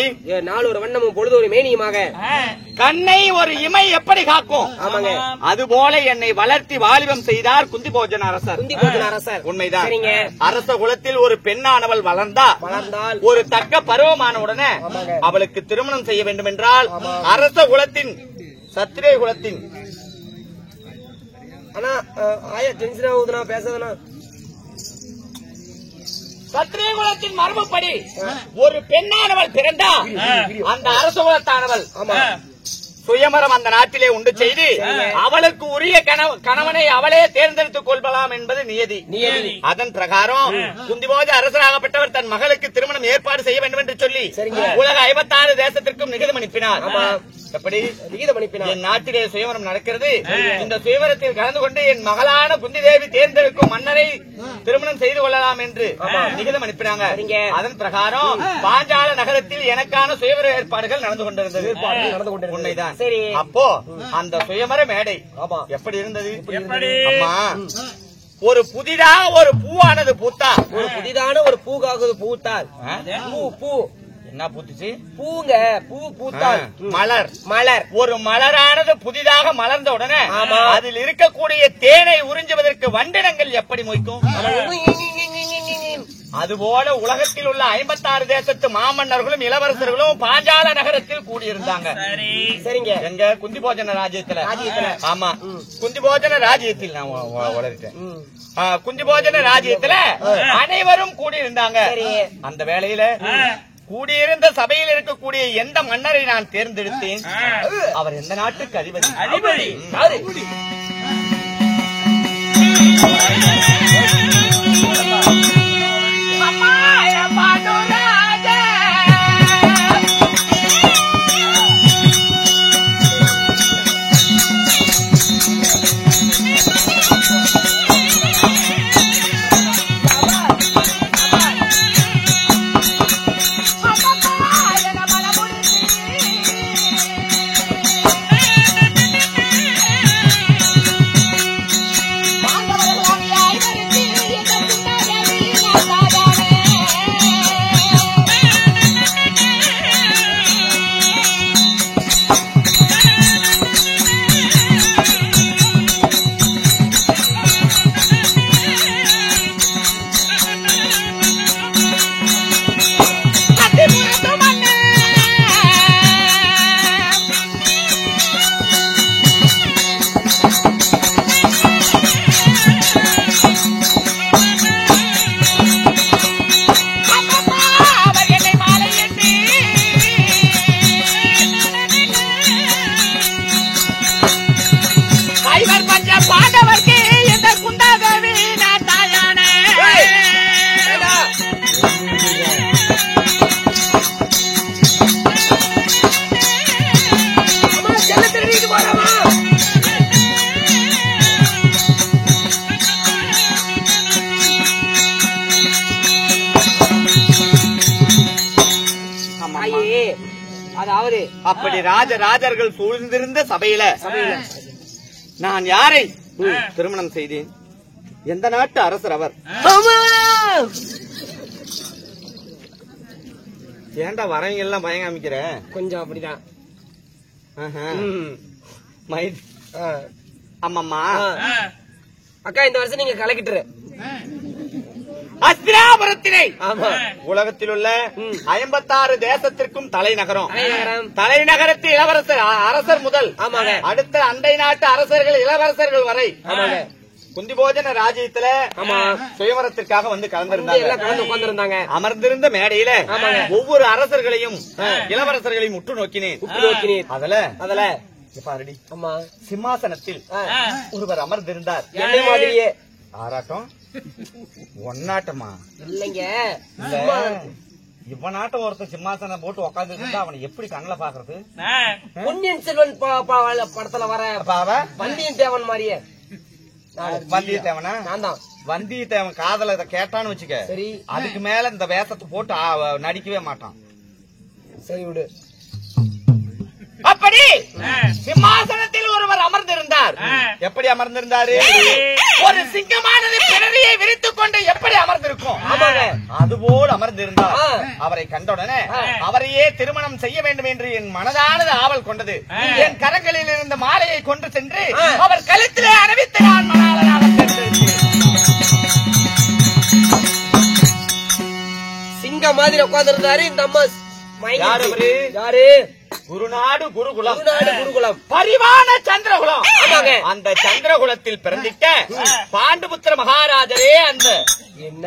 நாளொரு வண்ணமும் பொழுதொரு மேனியுமாக கண்ணை ஒரு இமை எப்படி காக்கும், அதுபோல என்னை வளர்த்தி வாலிபம் செய்தார் குந்திபோஜன அரசர். உண்மைதான். அரச குலத்தில் ஒரு பெண்ணானவள் வளர்ந்தால் ஒரு தக்க பருவமான உடனே அவளுக்கு திருமணம் செய்ய வேண்டும் என்றால் அரச குலத்தின் சத்திரிய குலத்தின் சத்திரிய குலத்தின் மரபுப்படி ஒரு பெண்ணானவள் பிறந்தா அந்த அரச குலத்தானவள் சுயமரம் அந்த நாட்டிலே உண்டு செய்து அவளுக்கு உரிய கணவனை அவளே தேர்ந்தெடுத்துக் கொள்ளலாம் என்பது நியதி. அதன் பிரகாரம் குந்திபோஜ அரசராகப்பட்டவர் தன் மகளுக்கு திருமணம் ஏற்பாடு செய்ய வேண்டும் என்று சொல்லி உலக 56 தேசத்திற்கும் நிகிதம் அனுப்பினார். எப்படி என் நாட்டிலே சுயவரம் நடக்கிறது, இந்த சுயவரத்தில் கலந்து கொண்டு என் மகளான குந்தி தேவி தேர்ந்தெடுக்கும் மன்னரை திருமணம் செய்து கொள்ளலாம் என்று நிகிதம் அனுப்பினாங்க. அதன் பிரகாரம் பாஞ்சால நகரத்தில் எனக்கான சுயவர ஏற்பாடுகள் நடந்து கொண்டிருந்தது. உண்மைதான். சரி. அப்போ அந்த சுயமர மேடை எப்படி இருந்தது? அம்மா, ஒரு புதிதாக ஒரு பூவானது பூத்தா, ஒரு புதிதான ஒரு பூத்தால் பூ என்ன பூத்துச்சு? பூங்க. பூ பூத்தால் மலர். ஒரு மலரானது புதிதாக மலர்ந்த உடனே அதில் இருக்கக்கூடிய தேனை உறிஞ்சுவதற்கு வண்டினங்கள் எப்படி மொய்க்கும்? அதுபோல உலகத்தில் உள்ள 56 தேசத்து மாமன்னர்களும் இளவரசர்களும் பாஞ்சால நகரத்தில் கூடியிருந்தாங்க. சரிங்க. எங்க குந்திபோஜன ராஜ்யத்துல. ஆமா, குந்திபோஜன ராஜ்யத்தில் நான் வளர்த்தேன். குந்திபோஜன ராஜ்யத்துல அனைவரும் கூடியிருந்தாங்க. அந்த வேளையில கூடியிருந்த சபையில் இருக்கக்கூடிய எந்த மன்னரை நான் தேர்ந்தெடுத்தேன்? அவர் எந்த நாட்டுக்கு அதிபதி? அதாவது அப்படி ராஜராஜர்கள் சூழ்ந்திருந்த சபையில நான் யாரை திருமணம் செய்தேன்? எந்த நாட்டு அரசர் அவர்? ஏன்டா வரவங்க எல்லாம் பயம் காமிக்கிற? கொஞ்சம் அப்படிதான். அம்மம்மா அக்கா இந்த வருஷம் நீங்க கலக்கிட்டுரு. அஸ்தினாபுரத்தினை ஆமா உலகத்தில் உள்ள 56 தேசத்திற்கும் தலைநகரம். தலைநகரம். தலைநகரத்தில் இளவரசர் அரசர் முதல் ஆமாங்க. அடுத்த அண்டை நாட்டு அரசர்கள் இளவரசர்கள் வரை ஆமாங்க. குந்திபோஜன ராஜ்யத்துல ஆமா சுயவரத்திற்காக வந்து கலந்திருந்தாங்க. எல்லாம் கலந்து உட்கார்ந்திருந்தாங்க. அமர்ந்திருந்த மேடையில ஒவ்வொரு அரசர்களையும் இளவரசர்களையும் உற்று நோக்கினேன். அதுல பாருடி. ஆமா சிம்மாசனத்தில் ஒருவர் அமர்ந்திருந்தார். என்ன மாதிரியே ஆராட்டம் ஒன்னாட்டமா இல்லைங்க. இவனாட்டம் ஒருத்தர் சிம்மாசனம் போட்டு உட்கார்ந்து இருந்தா அவனை எப்படி கண்ணுல பாக்குறது? பொன்னியின் செல்வன் படத்துல வர வந்தியன் தேவன் மாதிரியே. வந்தியத்தேவனா? நான் தான். வந்தியத்தேவன் காதல இதை கேட்டான்னு வச்சுக்க, சரி அதுக்கு மேல இந்த வேஷத்தை போட்டு நடிக்கவே மாட்டான். சரி விடு. அப்படி சிம்மாசனத்தில் ஒருவர் அமர்ந்திருந்தார். எப்படி அமர்ந்திருந்தாரு? ஒரு சிங்கமானது பிறவியை விரித்துக் கொண்டு எப்படி அமர்ந்திருக்கும் அதுபோல் அமர்ந்திருந்தார். அவரை கண்டவுடனே அவரையே திருமணம் செய்ய வேண்டும் என்று என் மனதானது ஆவல் கொண்டது. என் கரங்களில் இருந்த மாலையை கொண்டு சென்று அவர் கழுத்திலே அணிவித்து நான் மணாளனாக சிங்க மாதிரி உட்கார்ந்து இருந்தாரு இந்த அம்மா. யாரு? குருநாடு குருகுலம். குருகுலம் பரிவான சந்திரகுலம். அந்த சந்திரகுலத்தில் பிறந்திட்ட பாண்டுபுத்திர மகாராஜரே அந்த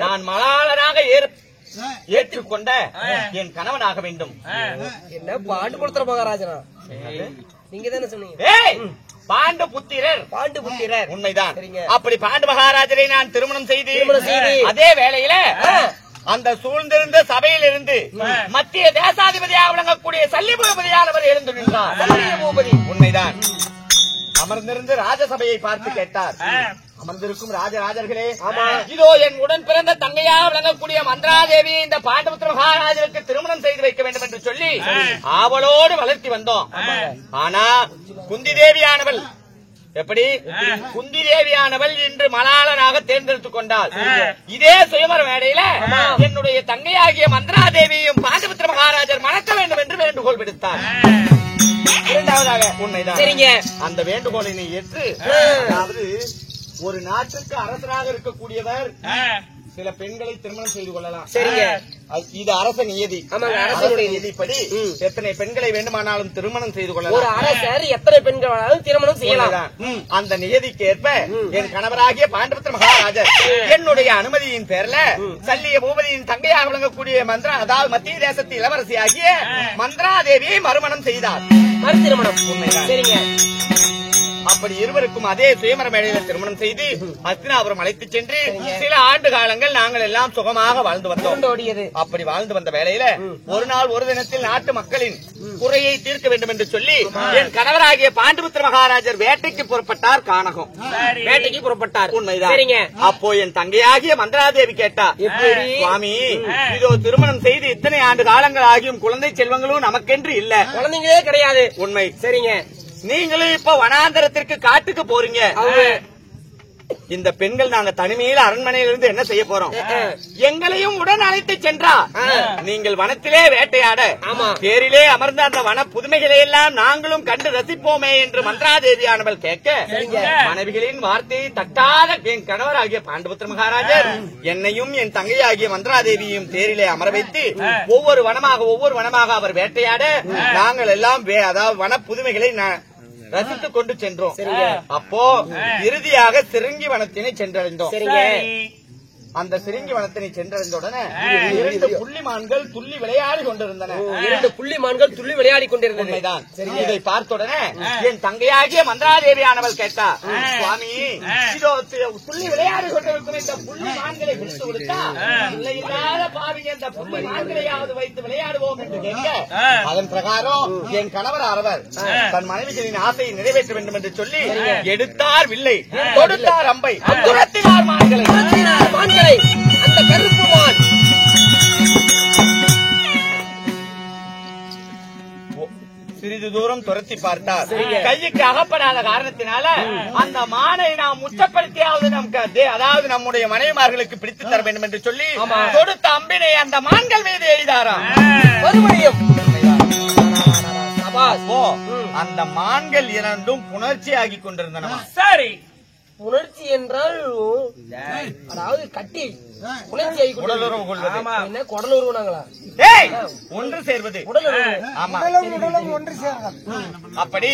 நான் மலாளனாக ஏற்றுக்கொண்ட என் கணவனாக வேண்டும். என்ன பாண்டுபுத்திர மகாராஜனா? நீங்க தானே சொன்னீங்க. பாண்டுபுத்திரர் உண்மைதான். அப்படி பாண்டு மகாராஜரை நான் திருமணம் செய்து அதே வேளையில அந்த சூழ்ந்திருந்த சபையில் இருந்து மத்திய தேசாதிபதியாக விளங்கக்கூடிய சல்லி பூபதியானவர் எழுந்து நின்றார். உண்மைதான். அமர்ந்திருந்து ராஜசபையை பார்த்து கேட்டார். அமர்ந்திருக்கும் ராஜராஜர்களே, இதோ என் உடன் பிறந்த தங்கையாக விளங்கக்கூடிய மந்திராதேவி இந்த பாண்டுபுத்திர மகாராஜருக்கு திருமணம் செய்து வைக்க வேண்டும் என்று சொல்லி ஆவலோடு வளர்த்தி வந்தோம். ஆனா குந்தி தேவியானவள் எப்படி? குந்தி தேவியானவள் இன்று மலாளனாக தேர்ந்தெடுத்துக் கொண்டாள். இதே சுயமர மேடையில என்னுடைய தங்கையாகிய மந்திராதேவியும் பாண்டுபுத்திர மகாராஜர் மணக்க வேண்டும் என்று வேண்டுகோள் விடுத்தார். இரண்டாவதாக உண்மைதான். சரிங்க. அந்த வேண்டுகோளினை ஏற்று அதாவது ஒரு நாட்டுக்கு அரசராக இருக்கக்கூடியவர் சில பெண்களை திருமணம் செய்து கொள்ளலாம். சரிங்க. இது அரச நியதி. அரசனுடைய நிதிப்படி எத்தனை பெண்களை வேண்டுமானாலும் திருமணம் செய்து கொள்ளலாம். ஒரு அரசர் எத்தனை பெண்களாலும் திருமணம் செய்யலாம். அந்த நியதிக்கு ஏற்ப என் கணவராகிய பாண்டுபுத்திர மகாராஜர் என்னுடைய அனுமதியின் பேர்ல சல்லிய பூபதியின் தங்கையாக விளங்கக்கூடிய மந்திரா அதாவது மத்திய தேசத்து இளவரசி ஆகிய மந்திராதேவியை மறுமணம் செய்தார். மறு திருமணம். சரிங்க. அப்படி இருவருக்கும் அதே சுயமர மேடையில திருமணம் செய்து அஸ்தினாபுரம் அழைத்துச் சென்று சில ஆண்டு காலங்கள் நாங்கள் எல்லாம் சுகமாக வாழ்ந்து வந்தோம். அப்படி வாழ்ந்து வந்த வேளையில ஒரு நாள் ஒரு தினத்தில் நாட்டு மக்களின் குறையை தீர்க்க வேண்டும் என்று சொல்லி என் கணவராகிய பாண்டுபுத்திர மகாராஜர் வேட்டைக்கு புறப்பட்டார். கானகம் வேட்டைக்கு புறப்பட்டார். உண்மைதான். அப்போ என் தங்கையாகிய மந்திராதேவி கேட்டா, சுவாமி இதோ திருமணம் செய்து இத்தனை ஆண்டு காலங்கள் ஆகியும் குழந்தை செல்வங்களும் நமக்கென்று இல்ல, குழந்தைங்களே கிடையாது. உண்மை. சரிங்க. நீங்களும் இப்ப வனாந்தரத்திற்கு காட்டுக்கு போறீங்க. இந்த பெண்கள் நாங்க தனிமையில் அரண்மனையிலிருந்து என்ன செய்ய போறோம்? எங்களையும் உடன் அழைத்து சென்றா நீங்கள் வனத்திலே வேட்டையாட பேரிலே அமர்ந்த அந்த வன புதுமைகளை எல்லாம் நாங்களும் கண்டு ரசிப்போமே என்று மந்திராதேவியானவள் கேட்க மனைவிகளின் வார்த்தையை தட்டாத என் கணவராகிய பாண்டுபுத்திர மகாராஜர் என்னையும் என் தங்கையாகிய மந்திராதேவியையும் தேரிலே அமர வைத்து ஒவ்வொரு வனமாக அவர் வேட்டையாட நாங்கள் எல்லாம் அதாவது வன புதுமைகளை ரசித்துக் கொண்டு சென்றோம். அப்போ இறுதியாக சிறுங்கி வனத்தினை சென்றடைந்தோம். அந்த சிறுங்கி வனத்தினை சென்றடைந்த உடனே 2 புள்ளிமான்கள் துள்ளி விளையாடி கொண்டிருந்தன. 2 புள்ளிமான்கள் துள்ளி விளையாடி கொண்டிருந்தன. இதை பார்த்த உடனே என் தங்கையாகிய மந்திராதேவியானவள் கேட்டா, சுவாமி இதோ துள்ளி விளையாடி கொண்டிருக்கும் இந்த புள்ளிமான்களை விடுத்து கொடுத்தா இல்லை இல்லாத பாவிங்க இந்த புள்ளிமான்களையாவது வைத்து விளையாடுவோம் என்று கேட்க அதன் பிரகாரம் என் கணவர் அரவர் தன் மனைவிகளின் ஆசையை நிறைவேற்ற வேண்டும் என்று சொல்லி எடுத்தார் வில்லை, கொடுத்தார் அம்பை, துரத்தினார் மான்களை. அந்த கருப்பு மான் புறம் துரத்தி பார்த்தார். கைக்கு அகப்படாத காரணத்தினால அந்த மானை நாம் உச்சப்படுத்தியாவது நமக்கு அதாவது நம்முடைய மனைவிமார்களுக்கு பிடித்து தர வேண்டும் என்று சொல்லி கொடுத்த அம்பினை அந்த மான்கள் மீது எய்தாராம். மறுபடியும் அந்த மான்கள் இரண்டும் புணர்ச்சியாகி கொண்டிருந்தன. சரி, உணர்ச்சி என்றால் அதாவது கட்டி உணர்ச்சி ஆகி உடலுறவு கொள்வது. என்ன குடலுறவுனாங்களா? ஒன்று சேர்வது. உடலுறவு. ஆமா, ஒன்று சேர்றது. அப்படி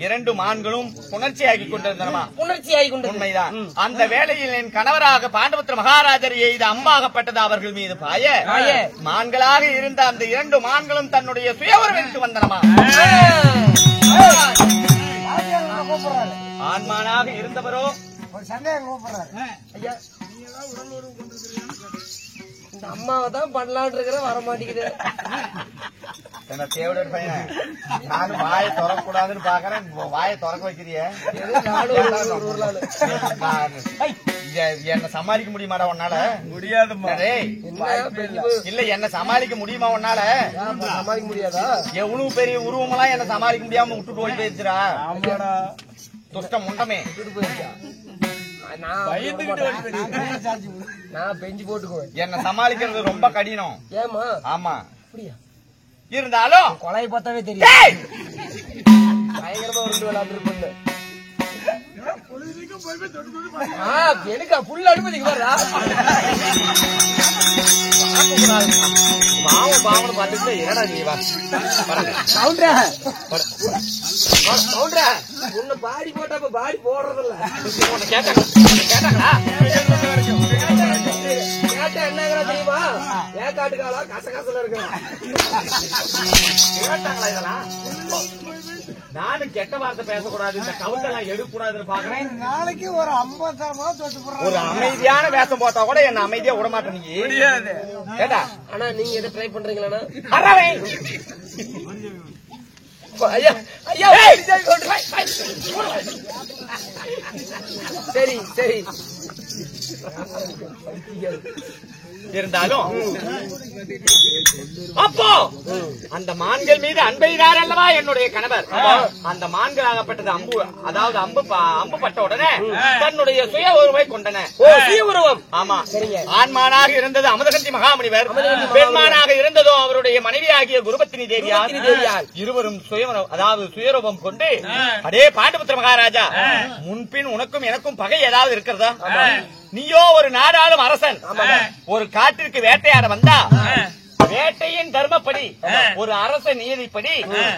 இரண்டு மான்களும் புணர்ச்சியாகி கொண்டிருந்தனமா? உணர்ச்சி ஆகி கொண்டு உண்மைதான். அந்த வேளையில் என் கணவராக பாண்டவத்திர மகாராஜர் எய்த அம்பாகப்பட்டது அவர்கள் மீது பாய மான்களாக இருந்த அந்த இரண்டு மான்களும் தன்னுடைய சுயவரவிற்கு வந்தனமா? ஆண்மானாக இருந்தவரோ ஐயா இந்த அம்மாவை தான் பண்ணலான் இருக்கிற வர மாட்டேங்குது. என்ன தேவையோட பையன், நானும் வாயை திறக்கக்கூடாதுன்னு பாக்குறேன், வாயை திறக்க வைக்கிறிய. என்ன சமாளிக்க முடியுமாடா உன்னால? முடியாது. இல்ல, என்ன சமாளிக்க முடியுமா உன்னால? சமாளிக்க முடியாதா? எவ்வளவு பெரிய உருவமெல்லாம் என்ன சமாளிக்க முடியாம விட்டுட்டு ஓடி போயிருச்சுடா. துஷ்டம் முண்டமே. நான் பெஞ்சு போட்டுக்குவேன். என்ன சமாளிக்கிறது ரொம்ப கடினம். ஏமா? ஆமா, அப்படியா? இருந்தாலும் கொலையை பார்த்தாவே தெரியும். பயங்கரமா உருண்டு விளையாண்டு எனக்கு புல் அனுமதிக்கு வரா பாவம் பாவம் பார்த்துட்டு என்னடா நீ வா உன்னை பாடி போட்டா இப்ப பாடி போடுறதில்ல. கேட்டாங்களா? கேட்டா என்னங்கிறா தெரியுமா? ஏன் காட்டுக்காலா கசகசல இருக்கிறா? கேட்டாங்களா இதெல்லாம்? நானும் கெட்ட வார்த்தை பேசக்கூடாது, இந்த கவுண்டெல்லாம் எடுக்கக்கூடாதுன்னு பாக்குறேன். நாளைக்கு ஒரு 50 ஒரு அமைதியான வேஷம் போட்டா கூட என்ன அமைதியா விட மாட்டேன். நீ முடியாது. கேட்டா? ஆனா நீங்க எதை ட்ரை பண்றீங்களா? அறவே ஐயா ஐயா சரி சரி. இருந்தாலும் அப்போ அந்த மான்கள் மீது அன்பெய்தார் அல்லவா என்னுடைய கணவர். அந்த மான்கள் ஆகப்பட்டது அம்பு, அதாவது அம்பு பட்ட உடனே தன்னுடைய சுய உருவை கொண்டன. சுய உருவம். ஆமா, ஆண்மானாக இருந்தது அமுதகந்தி மகாமுனிவர், பெண்மானாக இருந்ததோ அவருடைய மனைவியாகிய குருபத்தினி தேவியார். இருவரும் அதாவது சுயரூபம் கொண்டு, அதே பாண்டபுத்திர மகாராஜா, முன்பின் உனக்கும் எனக்கும் பகை ஏதாவது இருக்கிறதா? நீயோ ஒரு நாடாளும் அரசன், ஒரு காட்டிற்கு வேட்டையாட வந்தா வேட்டையின் தர்மப்படி, ஒரு அரச நீதிப்படி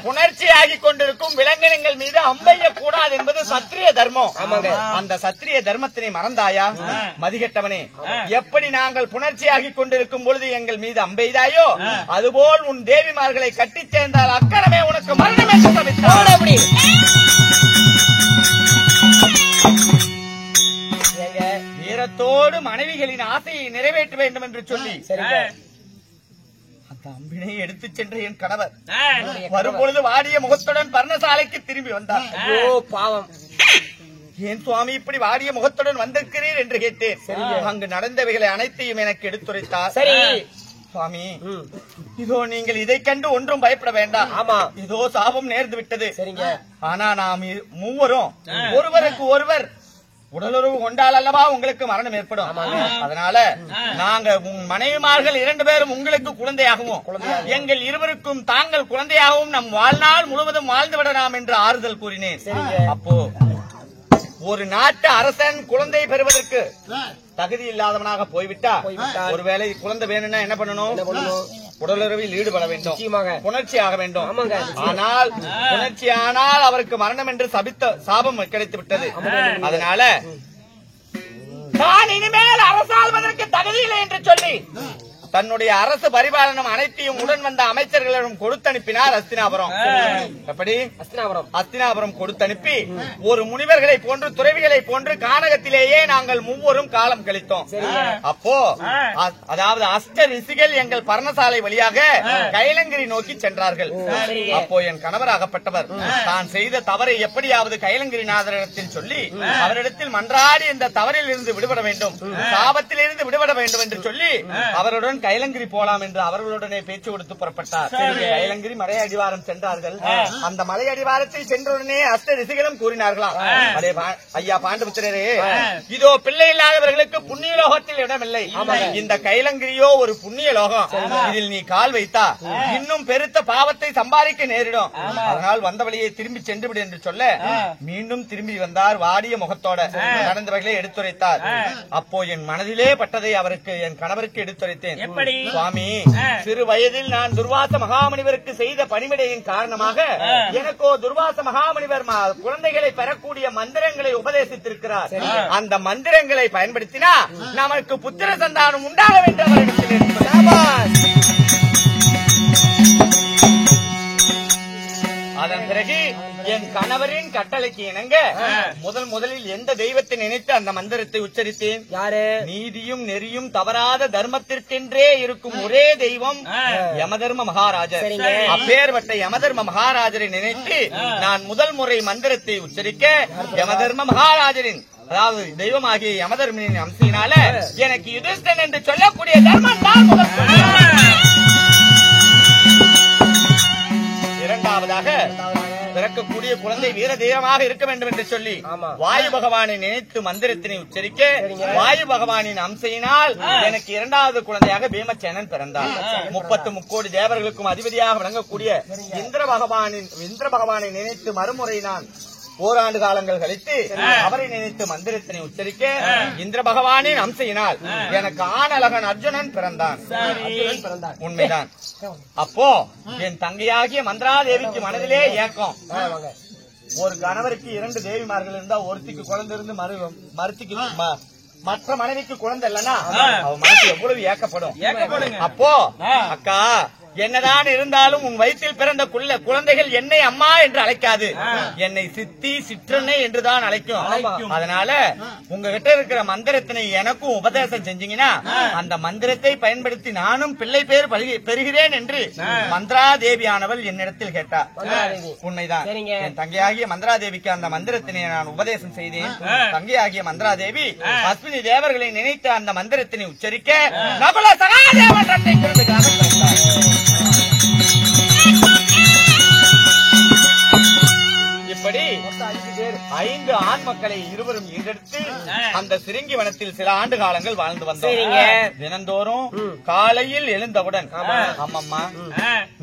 புணர்ச்சியாகி கொண்டிருக்கும் விலங்கினங்கள் மீது அம்பெய்ய கூடாது என்பது சத்திரிய தர்மம். அந்த சத்திரிய தர்மத்தினை மறந்தாயா மதிகெட்டவனே? எப்படி நாங்கள் புணர்ச்சியாகி கொண்டிருக்கும் பொழுது எங்கள் மீது அம்பெய்தாயோ, அதுபோல் உன் தேவிமார்களை கட்டிச் சேர்ந்தால் அக்கணமே உனக்கு மரணம் என்று சபித்தார். வீரத்தோடு மனைவிகளின் ஆசையை நிறைவேற்ற வேண்டும் என்று சொல்லி அந்த அம்பினை எடுத்துச் சென்ற என் கணவர் வரும்பொழுது வாடிய முகத்துடன் பர்ணசாலைக்கு திரும்பி வந்தார். ஓ பாவம், ஏன் சுவாமி இப்படி வாடிய முகத்துடன் வந்திருக்கிறீர் என்று கேட்டேன். அங்கு நடந்தவைகளை அனைத்தையும் எனக்கு எடுத்துரைத்தார். சரி சுவாமி, இதோ நீங்கள் இதை கண்டு ஒன்றும் பயப்பட வேண்டாம். ஆமா, இதோ சாபம் நேர்ந்து விட்டது. சரிங்க. ஆனா நாம் மூவரும் ஒருவருக்கு ஒருவர் உடலுறவு கொண்டால் அல்லவா உங்களுக்கு மரணம் ஏற்படும். அதனால நாங்க மனைவிமார்கள் 2 பேரும் உங்களுக்கு குழந்தையாகவும், எங்கள் இருவருக்கும் தாங்கள் குழந்தையாகவும் நம் வாழ்நாள் முழுவதும் வாழ்ந்து விடலாம் என்று ஆறுதல் கூறினேன். அப்போ ஒரு நாட்டு அரசன் குழந்தை பெறுவதற்கு தகுதி இல்லாதவனாக போய்விட்டா, ஒருவேளை குழந்தை வேணும்னா என்ன பண்ணணும்? உடலுறவில் ஈடுபட வேண்டும், புணர்ச்சி ஆக வேண்டும். ஆனால் புணர்ச்சி ஆனால் அவருக்கு மரணம் என்று சாபம் கிடைத்து விட்டது. அதனால நான் இனிமேல் அரசாள்வதற்கு தகுதியில்லை என்று சொல்லி தன்னுடைய அரசு பரிபாலனம் அனைத்தையும் உடன் வந்த அமைச்சர்களிடம் கொடுத்தனுப்பினார் அஸ்தினாபுரம். எப்படி? அஸ்தினாபுரம் கொடுத்தனுப்பி ஒரு முனிவர்களை போன்று துறவிகளை போன்று கானகத்திலேயே நாங்கள் மூவரும் காலம் கழித்தோம். அப்போ அதாவது அஷ்ட ரிஷிகள் எங்கள் பர்ணசாலை வழியாக கைலங்கிரி நோக்கி சென்றார்கள். அப்போ என் கணவராகப்பட்டவர் தான் செய்த தவறை எப்படியாவது கைலங்கிரிநாதரிடத்தில் சொல்லி அவரிடத்தில் மன்றாடி இந்த தவறில் இருந்து விடுபட வேண்டும், சாபத்தில் இருந்து விடுபட வேண்டும் என்று சொல்லி அவருடன் கைலங்கிரி போலாம் என்று அவர்களுடனே பேச்சு கொடுத்து புறப்பட்டார். கைலங்கிரி மலை அடிவாரம் சென்றார்கள். அந்த மலை அடிவாரத்தில் சென்றவுடனே அஷ்ட ரிஷிகளும் கூறினார்களாம், ஐயா பாண்டுபுத்திரரே, இதோ பிள்ளை இல்லாதவர்களுக்கு புண்ணிய லோகத்தில் இடமில்லை. இந்த கைலங்கிரியோ ஒரு புண்ணிய லோகம். இதில் நீ கால் வைத்தா இன்னும் பெருத்த பாவத்தை சம்பாதிக்க நேரிடும். அதனால் வந்த வழியை திரும்பி சென்று விடு என்று சொல்ல மீண்டும் திரும்பி வந்தார். வாடிய முகத்தோட நடந்தவர்களை எடுத்துரைத்தார். அப்போ என் மனதிலே பட்டதை அவருக்கு, என் கணவருக்கு எடுத்துரைத்தேன். சுவாமி, சிறு வயதில் நான் துர்வாச மகாமுனிவருக்கு செய்த பணிவிடையின் காரணமாக எனக்கோ துர்வாச மகாமுனிவர் குழந்தைகளை பெறக்கூடிய மந்திரங்களை உபதேசித்திருக்கிறார். அந்த மந்திரங்களை பயன்படுத்தினா நமக்கு புத்திர சந்தானம் உண்டாக வேண்டும். அதன் பிறகு என் கணவரின் கட்டளைக்கு இணங்க முதலில் எந்த தெய்வத்தை நினைத்து அந்த மந்திரத்தை உச்சரித்தேன்? யாரு? நீதியும் நெறியும் தவறாத தர்மத்திற்கென்றே இருக்கும் ஒரே தெய்வம் யமதர்ம மகாராஜர். அப்பேற்பட்ட யமதர்ம மகாராஜரை நினைத்து நான் முதல் முறை மந்திரத்தை உச்சரிக்க யமதர்ம மகாராஜரின், அதாவது தெய்வமாகிய யமதர்மனின் அம்சத்தினால எனக்கு யுதிஷ்டன் என்று சொல்லக்கூடிய தர்மம் தான் முதல். இரண்டாவதாக பிறக்கக்கூடிய குழந்தை வீர தெய்வமாக இருக்க வேண்டும் என்று சொல்லி வாயு பகவானை நினைத்து மந்திரத்தினை உச்சரிக்க வாயு பகவானின் அம்சையினால் எனக்கு இரண்டாவது குழந்தையாக பீமசேனன் பிறந்தார். 33 கோடி தேவர்களுக்கும் அதிபதியாக விளங்கக்கூடிய இந்திர பகவானை நினைத்து மறுமுறை நான் ஓராண்டு காலங்கள் கழித்து அவரை நினைத்து மந்திரத்தினை உச்சரிக்க இந்திர பகவானின் அம்சையினால் எனக்கு ஆணழகன் அர்ஜுனன் பிறந்தான். உண்மைதான். அப்போ என் தங்கையாகிய மந்திராதேவிக்கு மனதிலே ஏக்கம். ஒரு கணவருக்கு 2 தேவிமார்கள் இருந்தா ஒருத்திக்கு குழந்தை இருந்து மறுத்திக்கு மற்ற மனைவிக்கு குழந்தை இல்லன்னா அவ மனசு எவ்வளவு ஏக்கப்படும். அப்போ அக்கா, என்னதான் இருந்தாலும் உன் வயிற்றில் பிறந்த குழந்தைகள் என்னை அம்மா என்று அழைக்காது, என்னை சித்தி சிற்றனை என்றுதான் அழைக்கும். அதனால உங்ககிட்ட இருக்கிற மந்திரத்தினை எனக்கும் உபதேசம் செஞ்சீங்கன்னா அந்த மந்திரத்தை பயன்படுத்தி நானும் பிள்ளை பேர் பெறுகிறேன் என்று மந்திராதேவியானவள் என்னிடத்தில் கேட்டார். உண்மைதான். என் தங்கையாகிய மந்திராதேவிக்கு அந்த மந்திரத்தினை நான் உபதேசம் செய்தேன். தங்கையாகிய மந்திராதேவி அஸ்வினி தேவர்களை நினைத்து அந்த மந்திரத்தினை உச்சரிக்க நகுல சகாதேவன் தன்னை பிறந்ததாக பிறந்தார். இப்படி 5 ஆண் மக்களை இருவரும் ஈண்டெடுத்து அந்த சிறுங்கி வனத்தில் சில ஆண்டு காலங்கள் வாழ்ந்து வந்தோம். தினந்தோறும் காலையில் எழுந்தவுடன் அம்மம்மா,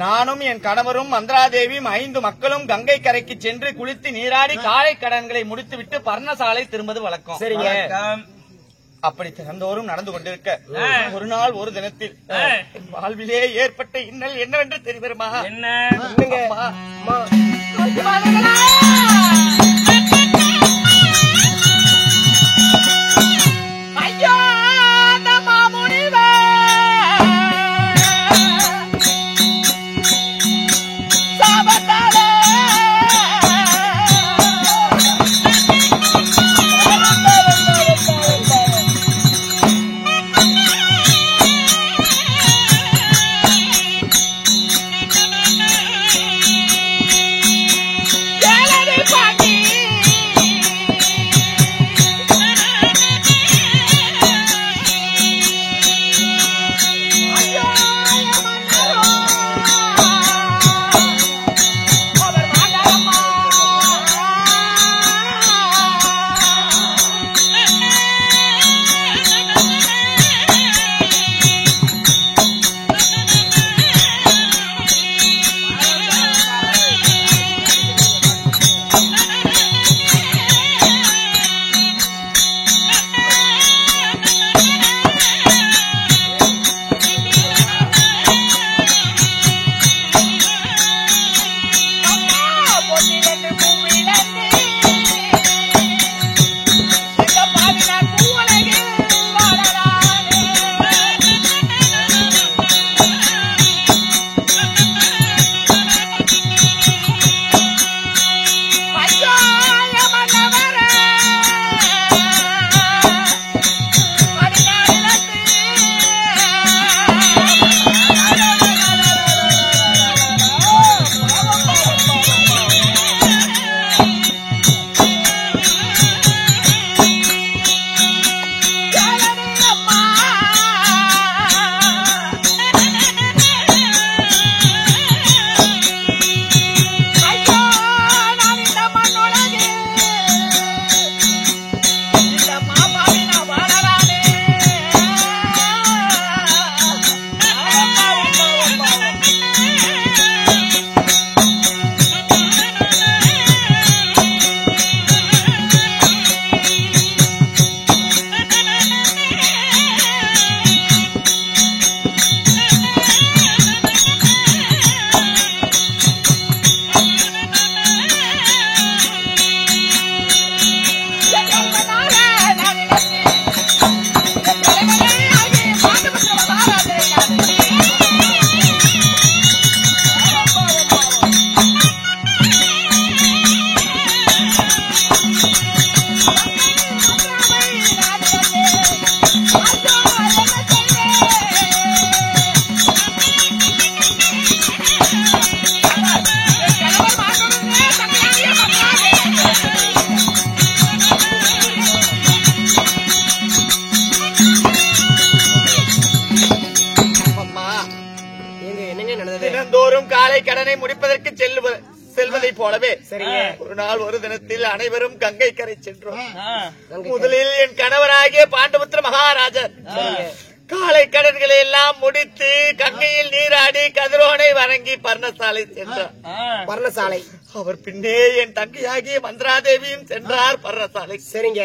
நானும் என் கணவரும் மந்திராதேவியும் 5 மக்களும் கங்கை கரைக்கு சென்று குளித்து நீராடி காலை கடன்களை முடித்துவிட்டு பர்ணசாலை திரும்புவது வழக்கம். சரிங்க. அப்படி தினந்தோறும் நடந்து கொண்டிருக்க ஒரு நாள் ஒரு தினத்தில் வாழ்விலே ஏற்பட்ட இன்னல் என்னவென்று தெரியுமா? ஐயோ மாமுனிவே, ஏழரை காலை கடனை முடிப்பதற்கு செல்வதை போலவே ஒரு நாள் ஒரு தினத்தில் அனைவரும் கங்கை கரை சென்றோம். முதலில் என் கணவராகிய பாண்டபுத்திர மகாராஜர் காலை கடன்களை எல்லாம் முடித்து கங்கையில் நீராடி கதிரோனை வணங்கி பர்ணசாலை சென்றார். பர்ணசாலை. அவர் பின்னே என் தங்கையாகிய மந்திராதேவியும் சென்றார் பர்ணசாலை. சரிங்க.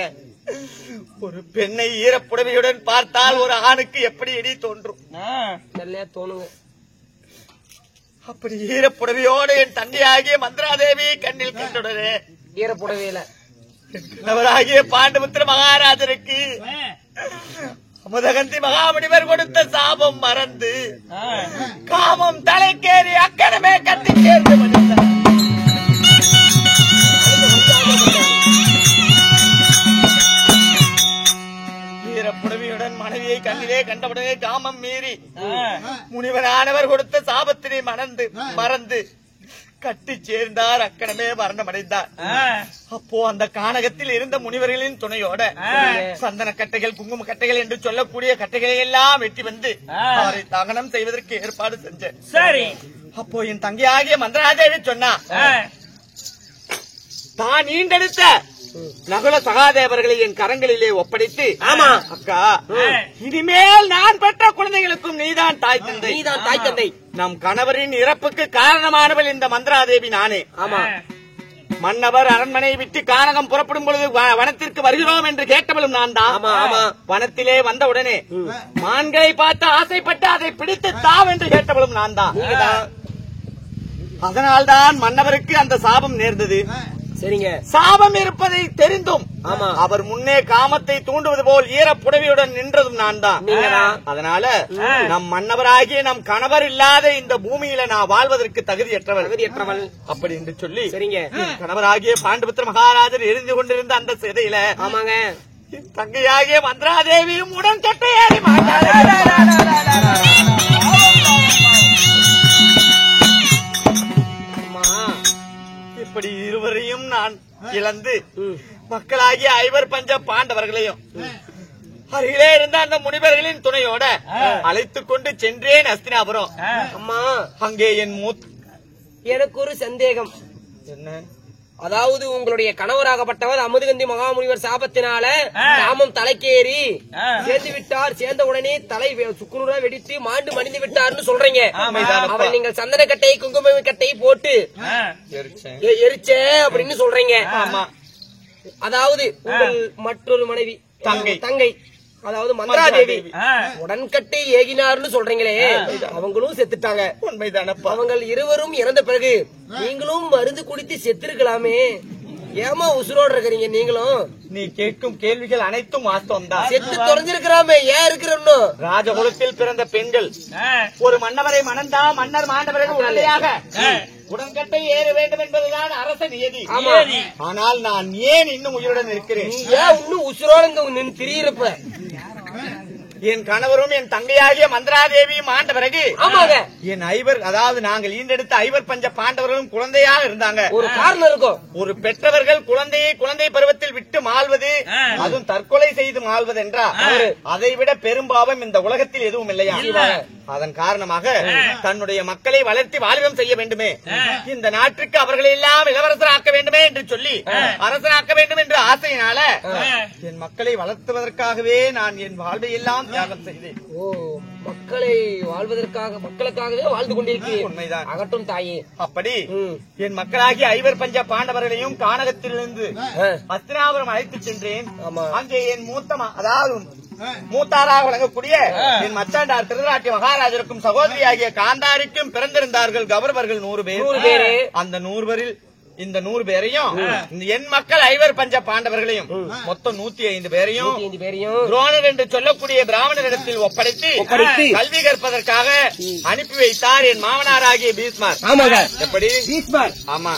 ஒரு பெண்ணை ஈரப்புடவையுடன் பார்த்தால் ஒரு ஆணுக்கு எப்படி இடி தோன்றும்? நல்ல தோணுங்க. அப்படி ஈரப்புடவையோடு என் தங்கையாகிய மந்திராதேவி கண்ணில் கண்டுடனே ஈரப்புடவையில கணவராகிய பாண்டபுத்திர மகாராஜருக்கு அமுதகந்தி மகாமுனிவர் கொடுத்த சாபம் மறந்து காமம் தலைக்கேறி அக்கடமே கட்டி சேர்ந்து மனிதர் ஈரப்புடவையுடன் மனைவியை கண்ணிலே கண்டவுடனே காமம் மீறி முனிவரானவர் கொடுத்த சாபத்தினை மறந்து கட்டி சேர்ந்தார். அக்கணமே மரணமடைந்தார். அப்போ அந்த கானகத்தில் இருந்த முனிவர்களின் துணையோட சந்தன கட்டைகள், குங்கும கட்டைகள் என்று சொல்லக்கூடிய கட்டைகளை எல்லாம் வெட்டி வந்து அவரை தகனம் செய்வதற்கு ஏற்பாடு செஞ்சேன். சரி. அப்போ என் தங்கையாகிய மந்திராதேவி சொன்னா, தான் ஈண்டெடுத்த நகுல சகாதேவர்களை என் கரங்களிலே ஒப்படைத்து, ஆமா அக்கா, இனிமேல் நான் பெற்ற குழந்தைகளுக்கும் நீதான் தாய் தந்தை. நீதான் தாய் தந்தை. நம் கணவரின் இறப்புக்கு காரணமானவள் இந்த மந்திராதேவி நானே. ஆமா. மன்னவர் அரண்மனையை விட்டு கானகம் புறப்படும் பொழுது வனத்திற்கு வருகிறோம் என்று கேட்டவளும் நான் தான். வனத்திலே வந்தவுடனே மான்களை பார்த்து ஆசைப்பட்டு அதை பிடித்து தாவென்று கேட்டவளும் நான் தான். அதனால்தான் மன்னவருக்கு அந்த சாபம் நேர்ந்தது. சரிங்க. சாபம் இருப்பதை தெரிந்தும் அவர் முன்னே காமத்தை தூண்டுவது போல் ஈரப்புடவையுடன் நின்றதும் நான் தான். அதனால நம் மன்னவராகிய நம் கணவர் இல்லாத இந்த பூமியில நான் வாழ்வதற்கு தகுதியற்றவள் அப்படி என்று சொல்லி, சரிங்க, கணவராகிய பாண்டபுத்திர மகாராஜர் எரிந்து கொண்டிருந்த அந்த சிதையில ஆமாங்க தங்கையாகிய மந்திராதேவியும் உடன் கட்ட ஏறி இப்படி இருவரையும் நான் இழந்து மக்களாகிய ஐவர் பஞ்ச பாண்டவர்களையும் அருகிலே இருந்த அந்த முனிவர்களின் துணையோட அழைத்துக் கொண்டு சென்றேன் ஹஸ்தினாபுரம். அம்மா, அங்கே எனக்கு ஒரு சந்தேகம். என்ன? அதாவது உங்களுடைய கணவராகப்பட்டவர் அமுதகந்தி மகாமுனிவர் சாபத்தினால காமம் தலைக்கேறி சேர்ந்து விட்டார். சேர்ந்த உடனே தலை சுக்குநூறா வெடித்து மாண்டு மணிந்து விட்டார்னு சொல்றீங்க. அவர் நீங்கள் சந்தன கட்டை குங்கும கட்டை போட்டு எரிச்ச அப்படின்னு சொல்றீங்க. அதாவது உங்கள் மற்றொரு மனைவி தங்கை அதாவது மந்திராதேவி உடன்கட்டை ஏகினார்னு சொல்றீங்களே, அவங்களும் செத்துட்டாங்க. உண்மைதானப்பா? அவங்க இருவரும் இறந்த பிறகு நீங்களும் மருந்து குடித்து செத்துருக்கலாமே, ஏமா உசுரோடு இருக்கிறீங்க? நீங்களும் நீ கேட்கும் கேள்விகள் அனைத்தும் வாஸ்தவம் தான். செத்து தொலைஞ்சிருக்கலாமே, ஏன் இருக்கிறோம்? ராஜகுலத்தில் பிறந்த பெண்கள் ஒரு மன்னவரை மணந்தா மன்னர் மாண்டவர்கள் உடனடியாக உடன்கட்டை ஏற வேண்டும் என்பதுதான் அரச நியதி. ஆனால் நான் ஏன் இன்னும் உயிருடன் இருக்கிறேன்? ஏன் இன்னும் உசுரோடு நின்று திரியிருப்ப? என் கணவரும் என் தங்கையாகிய மந்திராதேவியும் ஆண்ட பிறகு என் ஐவர், அதாவது நாங்கள் ஈண்டெடுத்த ஐவர் பஞ்ச பாண்டவர்களும் குழந்தையாக இருந்தாங்க. ஒரு காரணம் இருக்கும். ஒரு பெற்றவர்கள் குழந்தையை குழந்தை பருவத்தில் விட்டு மாள்வது, அதுவும் தற்கொலை செய்து மாள்வது என்றா அதை விட பெரும்பாவம் இந்த உலகத்தில் எதுவும் இல்லையா? அதன் காரணமாக தன்னுடைய மக்களை வளர்த்தி வாலிபம் செய்ய வேண்டுமே, இந்த நாட்டுக்கு அவர்களை எல்லாம் இளவரசராக்க வேண்டுமே என்று சொல்லி அரசராக்க வேண்டும் என்ற ஆசையினால என் மக்களை வளர்த்துவதற்காகவே நான் என் வாழ்வை எல்லாம் தியாகம் செய்தேன். மக்களை வாழ்வதற்காக மக்களுக்காகவே வாழ்ந்து கொண்டிருக்கிறேன். உண்மைதான். அகட்டும் தாயே. அப்படி என் மக்களாகிய ஐவர் பஞ்ச பாண்டவர்களையும் கானகத்திலிருந்து ஹஸ்தினாபுரம் அழைத்து சென்றேன். அங்கே என் அதாவது மூத்தாராக வழங்கக்கூடிய என் மச்சாண்டார் திருதராட்டிய மகாராஜருக்கும் சகோதரியாகிய காந்தாரிக்கும் பிறந்திருந்தார்கள் கௌரவர்கள் 100 பேர். அந்த 100 பேரில் இந்த 100 பேரையும் என் மக்கள் ஐவர் பஞ்ச பாண்டவர்களையும் மொத்தம் 105 பேரையும் துரோணர் என்று சொல்லக்கூடிய பிராமணரிடத்தில் ஒப்படைத்து கல்வி கற்பதற்காக அனுப்பி வைத்தார் என் மாமனாராகிய பீஷ்மர். எப்படி? ஆமா,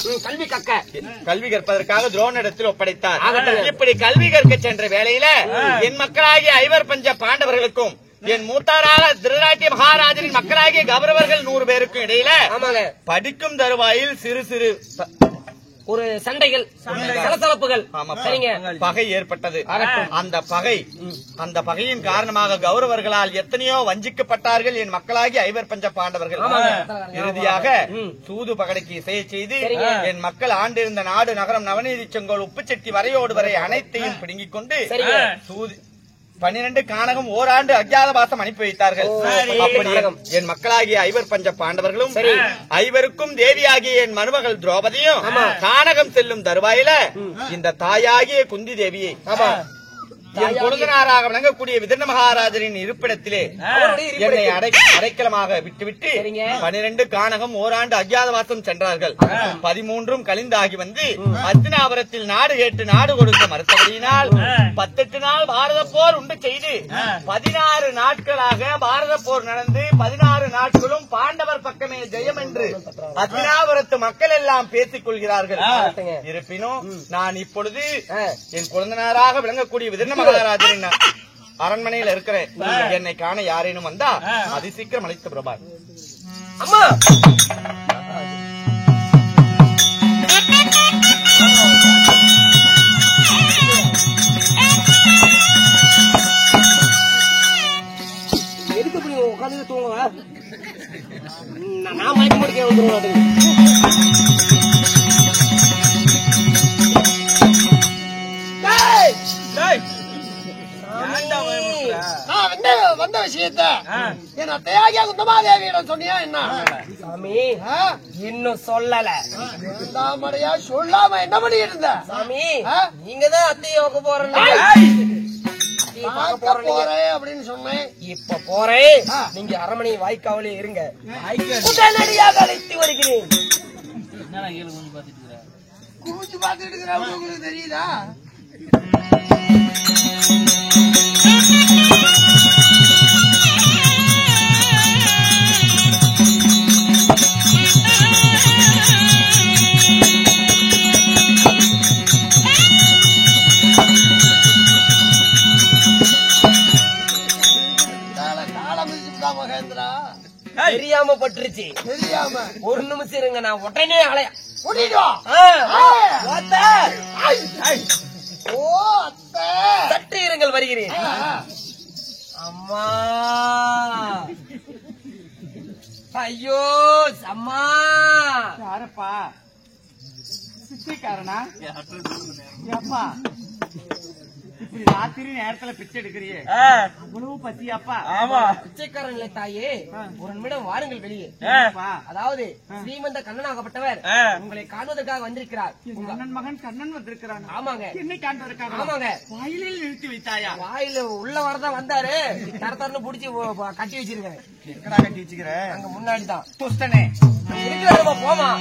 கல்வி கற்பதற்காக துரோணரிடத்தில் ஒப்படைத்தார். இப்படி கல்வி கற்க சென்ற வேளையில என் மக்களாகிய ஐவர் பஞ்ச பாண்டவர்களுக்கும் என் மூத்தாராக திருதராட்டிய மகாராஜரின் மக்களாகிய கௌரவர்கள் 100 பேருக்கும் இடையில படிக்கும் தருவாயில் சிறு சிறு ஒரு சண்டைகள் சலசலப்புகள் சரிங்க பகை ஏற்பட்டது. அந்த பகையின் காரணமாக கௌரவர்களால் எத்தனையோ வஞ்சிக்கப்பட்டார்கள் என் மக்களாகி ஐவர் பஞ்ச பாண்டவர்கள். இறுதியாக சூது பகடைக்கு இசையை செய்து என் மக்கள் ஆண்டிருந்த நாடு நகரம் நவநீதி செங்கோல் உப்புச்செட்டி வரையோடு வரை அனைத்தையும் பிடுங்கிக் கொண்டு 12 கானகம் ஓராண்டு அஜ்ஞாதவாசம் அனுப்பி வைத்தார்கள். அப்படி என் மக்களாகிய ஐவர் பஞ்ச பாண்டவர்களும் ஐவருக்கும் தேவியாகிய என் மருமகள் திரௌபதியும் கானகம் செல்லும் தருவாயில இந்த தாயாகிய குந்தி தேவியை என் கொழுந்தனாராக விளங்கக்கூடிய விதர்ண மகாராஜரின் இருப்பிடத்திலே என்னை அடைக்கலமாக விட்டுவிட்டு 12 கானகம் ஓராண்டு அஜ்ஞாதவாசம் சென்றார்கள். 13 கழிந்தாகி வந்து அத்தினாபுரத்தில் நாடு கேட்டு நாடு கொடுக்க மறுத்தபடியினால் 18 நாள் பாரத போர் உண்டு செய்து 16 நாட்களாக பாரத போர் நடந்து 16 நாட்களும் பாண்டவர் பக்கமே ஜெயம் என்று அத்தினாபுரத்து மக்கள் எல்லாம் பேசிக் கொள்கிறார்கள். இருப்பினும் நான் இப்பொழுது என் கொழுந்தனாராக விளங்கக்கூடிய விதர்ண மகாராஜரின் அரண்மனையில் இருக்கிறேன். என்னை காண யாரேனும் வந்தா அதி சீக்கிரம் அழைத்து பிரபார். அம்மா எதுக்கு இப்படி உட்காந்து தூங்குவா? நான் மயக்க முடிக்க வந்துருவேன். நான் வந்த விஷயத்த என் அத்தையாகிய குந்தமாதேவியிடம் சொன்னியா என்ன? சாமி இன்னும் சொல்லல. மடையா சொல்லாம என்ன பண்ணி இருந்த சாமி நீங்க தான் அத்தையை வைக்க போறேன் அப்படின்னு சொன்னேன். இப்ப போறேன். நீங்க அரண்மனை வாய்க்காவலே இருங்க. உடனடியாக அழைத்து வருகிறேன். கூச்சு பாத்துட்டு இருக்கிற உங்களுக்கு தெரியுதா? தெரியாம பட்டுருச்சு. தெரியாம ஒரு நிமிஷம் இருங்க. நான் உடனே அலையா சற்று இருங்கள், வருகிறேன். அம்மா ஐயோ அம்மா யாரப்பா பிச்சைக்காரனா? அப்பா இப்படி ராத்திரி நேரத்துல பிச்சை எடுக்கிறியே அவ்வளவு பசியாப்பா? ஆமா பிச்சைக்காரன் இல்லை தாயே, ஒரு நிமிடம் வாருங்கள் வெளியே. அதாவது ஸ்ரீமந்த கண்ணனாகப்பட்டவர் உங்களை காண்பதற்காக வந்திருக்கிறார். கண்ணன் மகன் கண்ணன் வந்திருக்கிறான். ஆமாங்க, என்னை காண்பதற்காக? ஆமாங்க. வாயிலில் நிறுத்தி வைத்தாயா? வாயில உள்ள வரதான் வந்தாரு. தரத்தரன்னு புடிச்சு கட்டி வச்சிருக்கேன். எங்கடா கட்டி வச்சுக்கிறேன்? அங்க முன்னாடிதான் துஷ்டனே இருக்கிற போமா.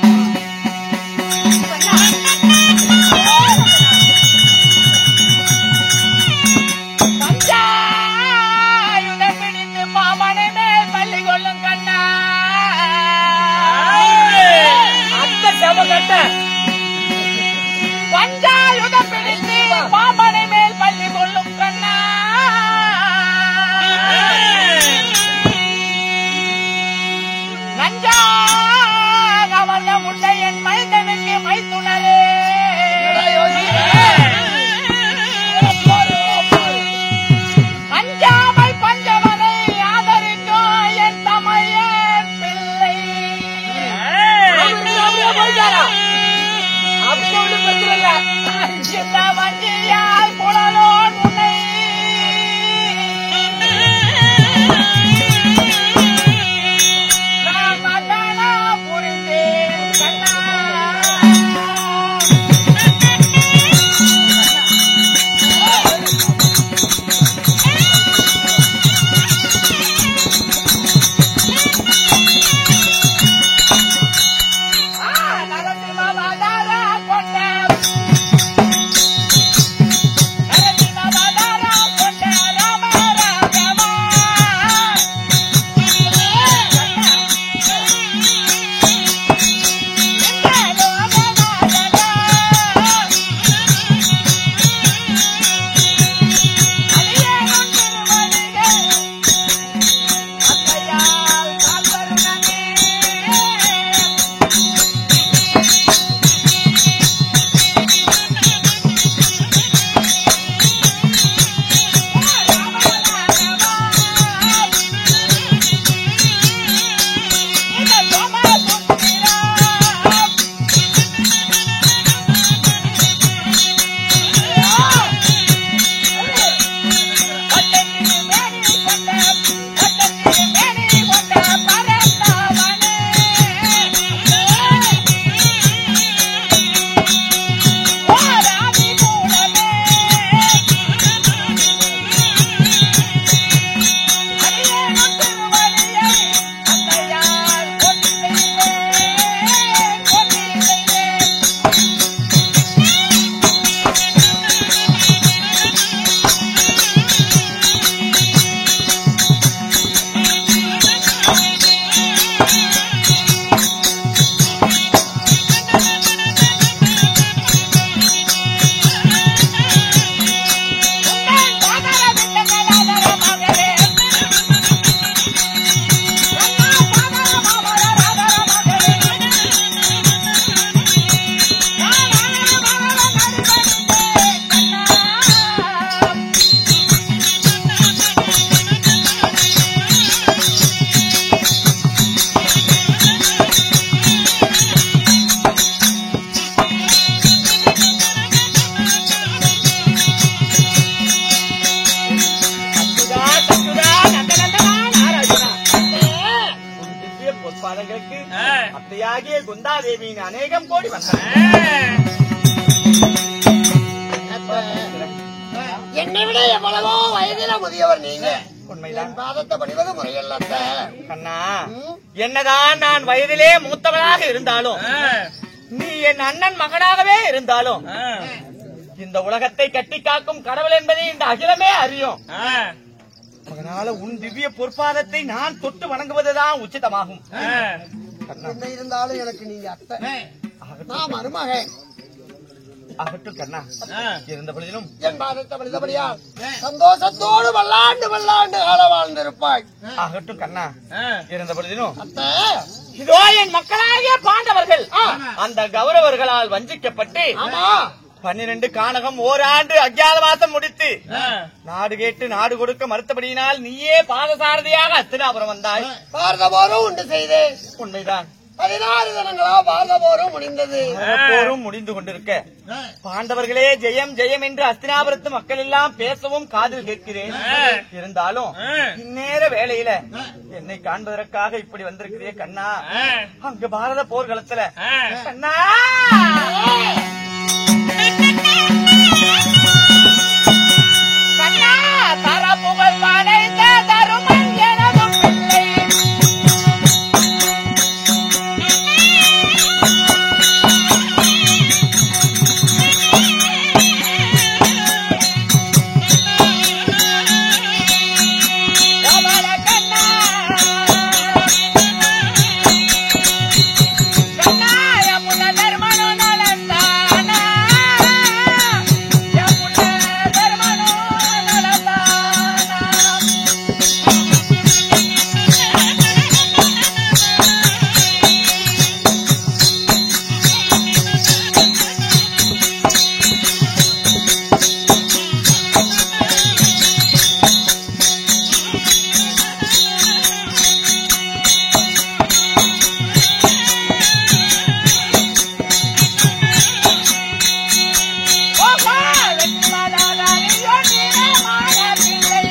பஞ்சாயுதம் பிடித்து பாம்பனை மேல் பள்ளி கொள்ளும் கண்ணா, நஞ்சாக வந்த முட்டை என் மைந்தனுக்கு மைத்துணரே, அஞ்சாமல் பஞ்சவனை ஆதரிக்கும் என் தமையன் பிள்ளை. பாதங்களுக்கு அத்தையாகிய குந்தாதேவியின் அநேகம் கோடி வந்தன. என்னை விட எவ்வளவோ வயதில முதியவர் நீங்க. உண்மைதான். பாதத்தை பணிவது முறையல்ல கண்ணா. என்னதான் நான் வயதிலே மூத்தவனாக இருந்தாலும், நீ என் அண்ணன் மகனாகவே இருந்தாலும், இந்த உலகத்தை கட்டி காக்கும் கடவுள் என்பதை இந்த அகிலமே அறியும். அதனால உன் திவ்ய பொற்பாதத்தை நான் தொட்டு வணங்குவதுதான் உச்சிதமாகும். என்ன இருந்தாலும் எனக்கு நீங்க அத்தை, நான் மருமகன். ஆகட்டும் கண்ணா. இருந்த பொழுதிலும் என் பாதத்தை பணிதபடியா சந்தோஷத்தோடு வல்லாண்டு வல்லாண்டு கால வாழ்ந்திருப்பாய். ஆகட்டும் கண்ணா. இருந்த பொழுதிலும் அத்தை, இதோ என் மக்களாகிய பாண்டவர்கள் அந்த கௌரவர்களால் வஞ்சிக்கப்பட்டு 12 கானகம் ஓராண்டு அஜ்ஞாதவாசம் முடித்து நாடு கேட்டு நாடு கொடுக்க மறுத்தபடியினால் நீயே பாதசாரதியாக அஸ்தினாபுரம் வந்தாய். பாரத போரும் உண்டு செய்தேன். உண்மைதான். 16 தினங்களா பாரத போரும் முடிந்தது. போரும் முடிந்து கொண்டிருக்க பாண்டவர்களே ஜெயம் ஜெயம் என்று அஸ்தினாபுரத்து மக்கள் எல்லாம் பேசவும் காதில் கேட்கிறேன். இருந்தாலும் இந்நேர வேளையில என்னை காண்பதற்காக இப்படி வந்திருக்கிறே கண்ணா. அங்கு பாரத போர்க்களத்துல கண்ணா கண்ணா தரப்புகள் படைத்த தருமன் எனதும் பிள்ளை கமல கண்ணா கண்ணா யமுன தர்மனு நலந்தானா யமுன தர்மனு நலந்தானா ஓஹா வெற்றிமாதாரி யோனியே மானபிள்ளை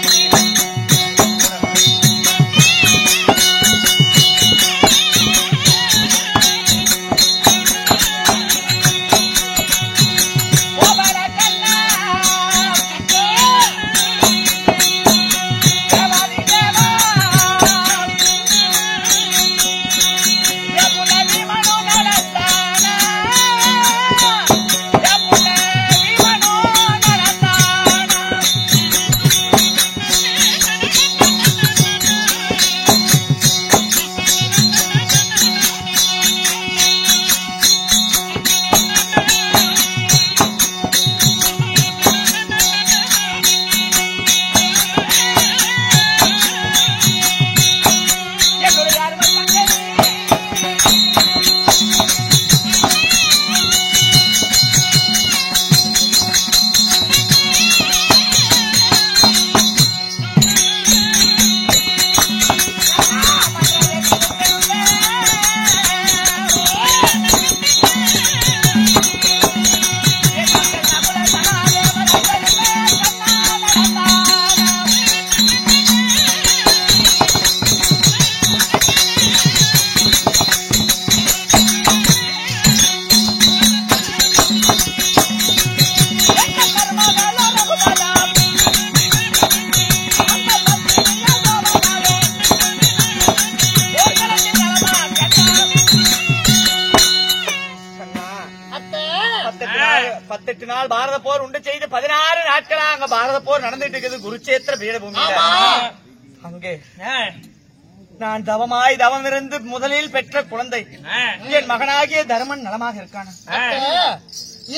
ஓபர கண்ணா தேவாதி தேவா யமுன விமனு நலந்தானா யமுன விமனு நலந்தானா என்னுடைய அருமை தங்கை கண்ணா. அத்தை, 18 நாள் பாரத போர் உண்டு செய்து 16 நாட்களா அங்க பாரத போர் நடந்துட்டு இருக்குது குருச்சேத்திர பீடபூமியில. அங்கே நான் தவம் இருந்து முதலில் பெற்ற குழந்தை என் மகனாகிய தர்மன் நலமாக இருக்கான. அத்தை,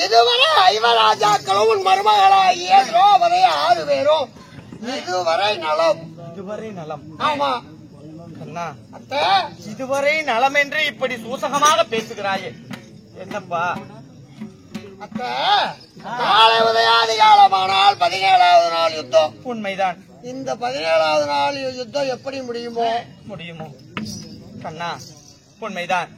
இதுவரை 5 ராஜாக்களும் உன் மருமகளாகிய திரௌபதி 6 பேரும் இதுவரை நலம். இதுவரை நலம். ஆமா கண்ணா. அத்தை, இதுவரை நலம் என்று இப்படி சூசகமாக பேசுகிறாயே என்னப்பா? அத்தை, நாளை உதயாதிகாலமானால் 17வது நாள் யுத்தம். உண்மைதான். இந்த 17வது நாள் யுத்தம் எப்படி முடியுமோ? முடியுமோ? கண்ணா உண்மைதான்.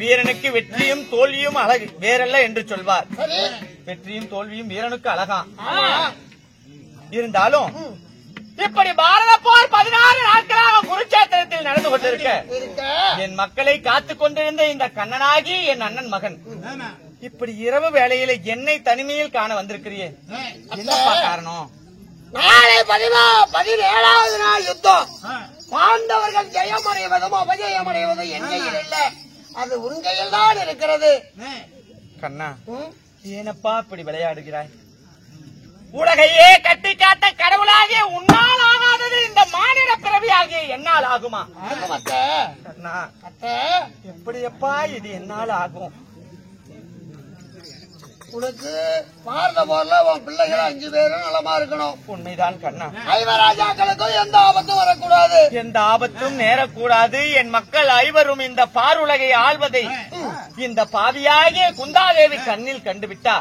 வீரனுக்கு வெற்றியும் தோல்வியும் அழகு வேறல்ல என்று சொல்வார். சரி, வெற்றியும் தோல்வியும் வீரனுக்கு அழகா ஆமா. இருந்தாலும் இப்படி பாரத போர் 16 நாட்களாக குருச்சேத்திரத்தில் நடந்து கொண்டிருக்க இருக்க என் மக்களை காத்துக் கொண்டிருந்த இந்த கண்ணனாகி என் அண்ணன் மகன் இப்படி இரவு வேளையில என்னை தனிமையில் காண வந்திருக்கிறியே, என்னப்பா காரணம்? நாளை 17வது நாள் யுத்தம். பாண்டவர்கள் ஜெயமடைவதும் அபஜயமடைவதும் என் கையில் இல்ல, அது உன் கையில் தான் இருக்கிறது. கண்ணா, ஏனப்பா இப்படி விளையாடுகிறாய்? உலகையே கட்டி காத்த கடவுளாகிய உன்னால் ஆகாதது இந்த மாநில பிறவியாகிய என்னால் ஆகுமா? கண்ணா, எப்படியப்பா இது என்னால் ஆகும்? உனக்கு பார்த்த போர்ல உன் பிள்ளைகள் 5 பேரும் நலமா இருக்கணும். உண்மைதான் கண்ணா. ஐவராஜாக்களுக்கும் எந்த ஆபத்தும் வரக்கூடாது, எந்த ஆபத்தும் நேரக்கூடாது. என் மக்கள் ஐவரும் இந்த பாருலகை ஆள்வதை இந்த பாவியாகிய குந்தாதேவி கண்ணில் கண்டுவிட்டா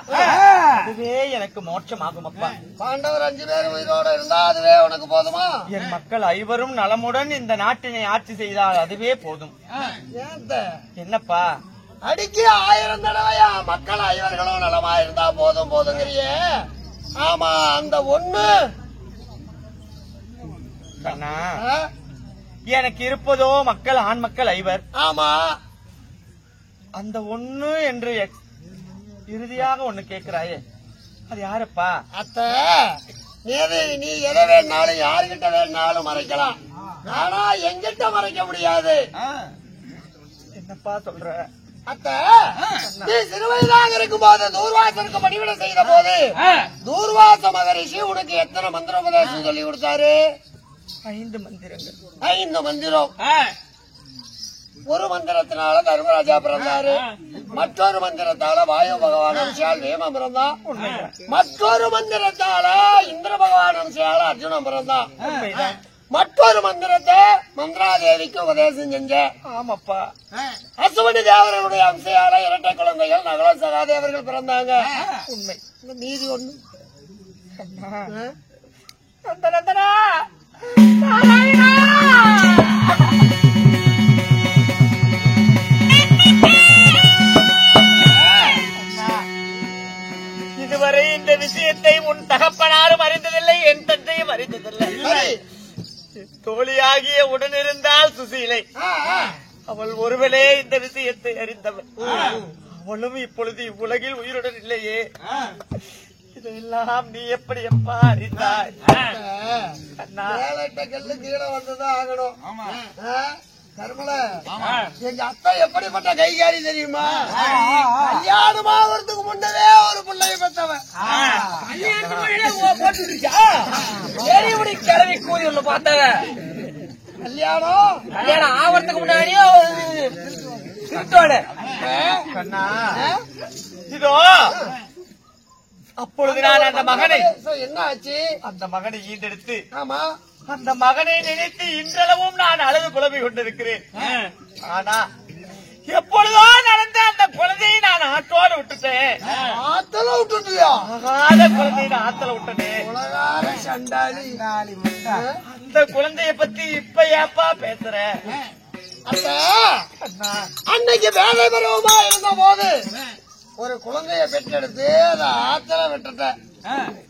அதுவே எனக்கு மோட்சமாகும் அப்பா. பாண்டவர் 5 பேரும் உயிரோட இருந்தா அதுவே உனக்கு போதுமா? என் மக்கள் ஐவரும் நலமுடன் இந்த நாட்டினை ஆட்சி செய்தால் அதுவே போதும். என்னப்பா அடிக்கு 1000 தடவையா மக்கள் ஐவர்களும் நலமா இருந்தா போதும் போதுங்கிறியே? ஆமா, அந்த ஒண்ணு கண்ணா, எனக்கு இருப்பதோ மக்கள் ஆண் மக்கள் ஐவர். ஆமா, அந்த ஒண்ணு என்று இறுதியாக ஒண்ணு கேட்கிறாயே, அது யாரப்பா? அத்தை, நீ எதை வேணாலும் யாருகிட்ட வேணாலும் மறைக்கலாம், ஆனா எங்கிட்ட மறைக்க முடியாது. என்னப்பா சொல்ற? அத்தை, நீ சிறுவயதாக இருக்கும் போது தூர்வாசனுக்கு பணிவிடை செய்த போது தூர்வாச மகரிஷி உனக்கு எத்தனை மந்திரோபதேசம் சொல்லி கொடுத்தாரு? 5 மந்திரங்கள். 5 மந்திரம். ஒரு மந்திரத்தினால தர்மராஜா பிறந்தாரு, மற்றொரு மந்திரத்தால வாயு பகவான் அம்சால் வேமம் பிறந்தான், மற்றொரு மந்திரத்தால இந்திர பகவான் அம்சால அர்ஜுனன் பிறந்தான், மற்றொரு மந்திரத்தை மந்திராதேவிக்கு உபதேசம் செஞ்ச. ஆமாப்பா. அசுவனி தேவர்களுடைய அம்சையால இரட்டை குழந்தைகள் நகல சகாதேவர்கள் பிறந்தாங்க. உண்மை. மீதி ஒண்ணு இதுவரை இந்த விஷயத்தை உன் தகப்பனாரும் அறிந்ததில்லை, என் தந்தையும் அறிந்ததில்லை. தோழியாகிய உடனிருந்தால் சுசீலை, அவள் ஒருவளே இந்த விஷயத்தை அறிந்தவள். அவளும் இப்பொழுது இவ்வுலகில் உயிருடன் இல்லையே, இதெல்லாம் நீ எப்படி எப்பா அறிந்தாய்? கல்லு கீழே வந்துதான் ஆகணும். கர்மல, எங்க அத்தை எப்படிப்பட்ட கைகாரி தெரியுமா? கல்யாணம் ஆகிறதுக்கு முன்னவே ஒரு பிள்ளைய பெற்றவன். கிளவி கூறி ஒண்ணு பார்த்தவ. கல்யாணம் ஆவறதுக்கு முன்னாடியே கண்ணா, இதோ அப்பொழுது நான் அந்த மகனை என்ன ஆச்சு? அந்த மகனை ஈண்டெடுத்து ஆமா, அந்த மகனை நினைத்து இன்றளவும் நான் அழுது புலம்பிக் கொண்டிருக்கிறேன். ஆனா எப்பொழுதோ நடந்த அந்த குழந்தையை நான் ஆற்றோடு விட்டுட்டேன். ஆத்தல விட்டுட்டியா? ஆகாத குழந்தையை நான் ஆத்தல விட்டனேன். உலகார சண்டாளி. அந்த குழந்தைய பத்தி இப்ப ஏப்பா பேசுற? அன்னைக்கு வேலை பருவமா இருந்த போது ஒரு குழந்தைய பெற்றெடுத்து அதை ஆத்தல விட்டுட்ட.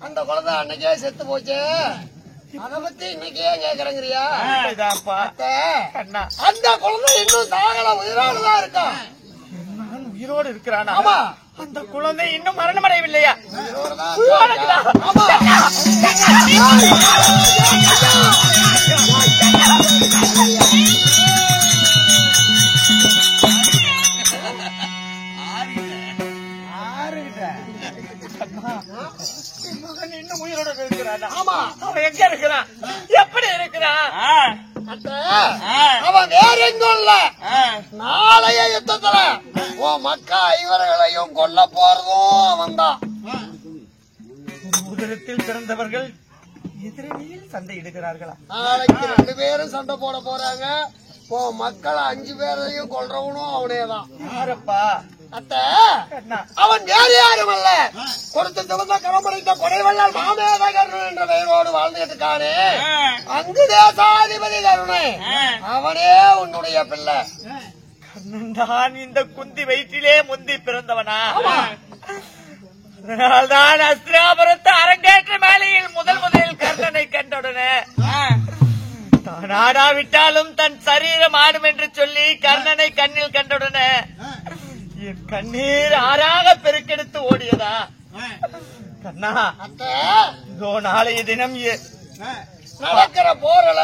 அந்த குழந்தை அன்னைக்கே செத்து போச்சு. அத பத்தி இன்னைக்கு ஏன் கேக்குறங்கிறியா? அந்த குழந்தை இன்னும் சாகல, உயிரோடுதான் இருக்கான். உயிரோடு இருக்கிறானா? ஆமா. அந்த குழந்தை இன்னும் மரணமடையவில்லையா? மகன் இன்னும் உயிரோடு இருக்கிறான். ஆமா. அவன் எங்க இருக்கிறான்? எப்படி இருக்கிறான்? அவன் வேற எங்கும் இல்ல, நாளைய யுத்தத்துல உன் மக்கா ஐவர்களையும் கொல்ல போறதும் அவன் தான். உதரத்தில் பிறந்தவர்கள் எதிரணியில் சண்டையிடுகிறார்களா? நாளைக்கு 2 பேரும் சண்டை போட போறாங்க. உன் மக்கள் 5 பேரையும் கொல்றவனும் அவனேதான். யாரப்பா? அத்த, அவன் வேறு யாரும் அல்ல, கொடுத்து சிவந்த களமடைத்த கொடைவல்லால் மாமேத கருணன் என்ற பெயரோடு வாழ்ந்துட்டு இருக்கானே அங்கு தேசாதிபதி கருணை, அவனே உன்னுடைய பிள்ளை. கர்ணன் தான் இந்த குந்தி வயிற்றிலே முந்தி பிறந்தவனா? அதனால்தான் அஸ்திராபுரத்து அரங்கேற்ற மேலையில் முதலில் கர்ணனை கண்டவுடனே நாடாவிட்டாலும் தன் சரீரம் ஆடும் என்று சொல்லி கர்ணனை கண்ணில் கண்டவுடனே என் கண்ணீர் ஆறாக பெருக்கெடுத்து ஓடியதா கண்ணா. இதோ நாளைய தினம் நடக்கிற போரில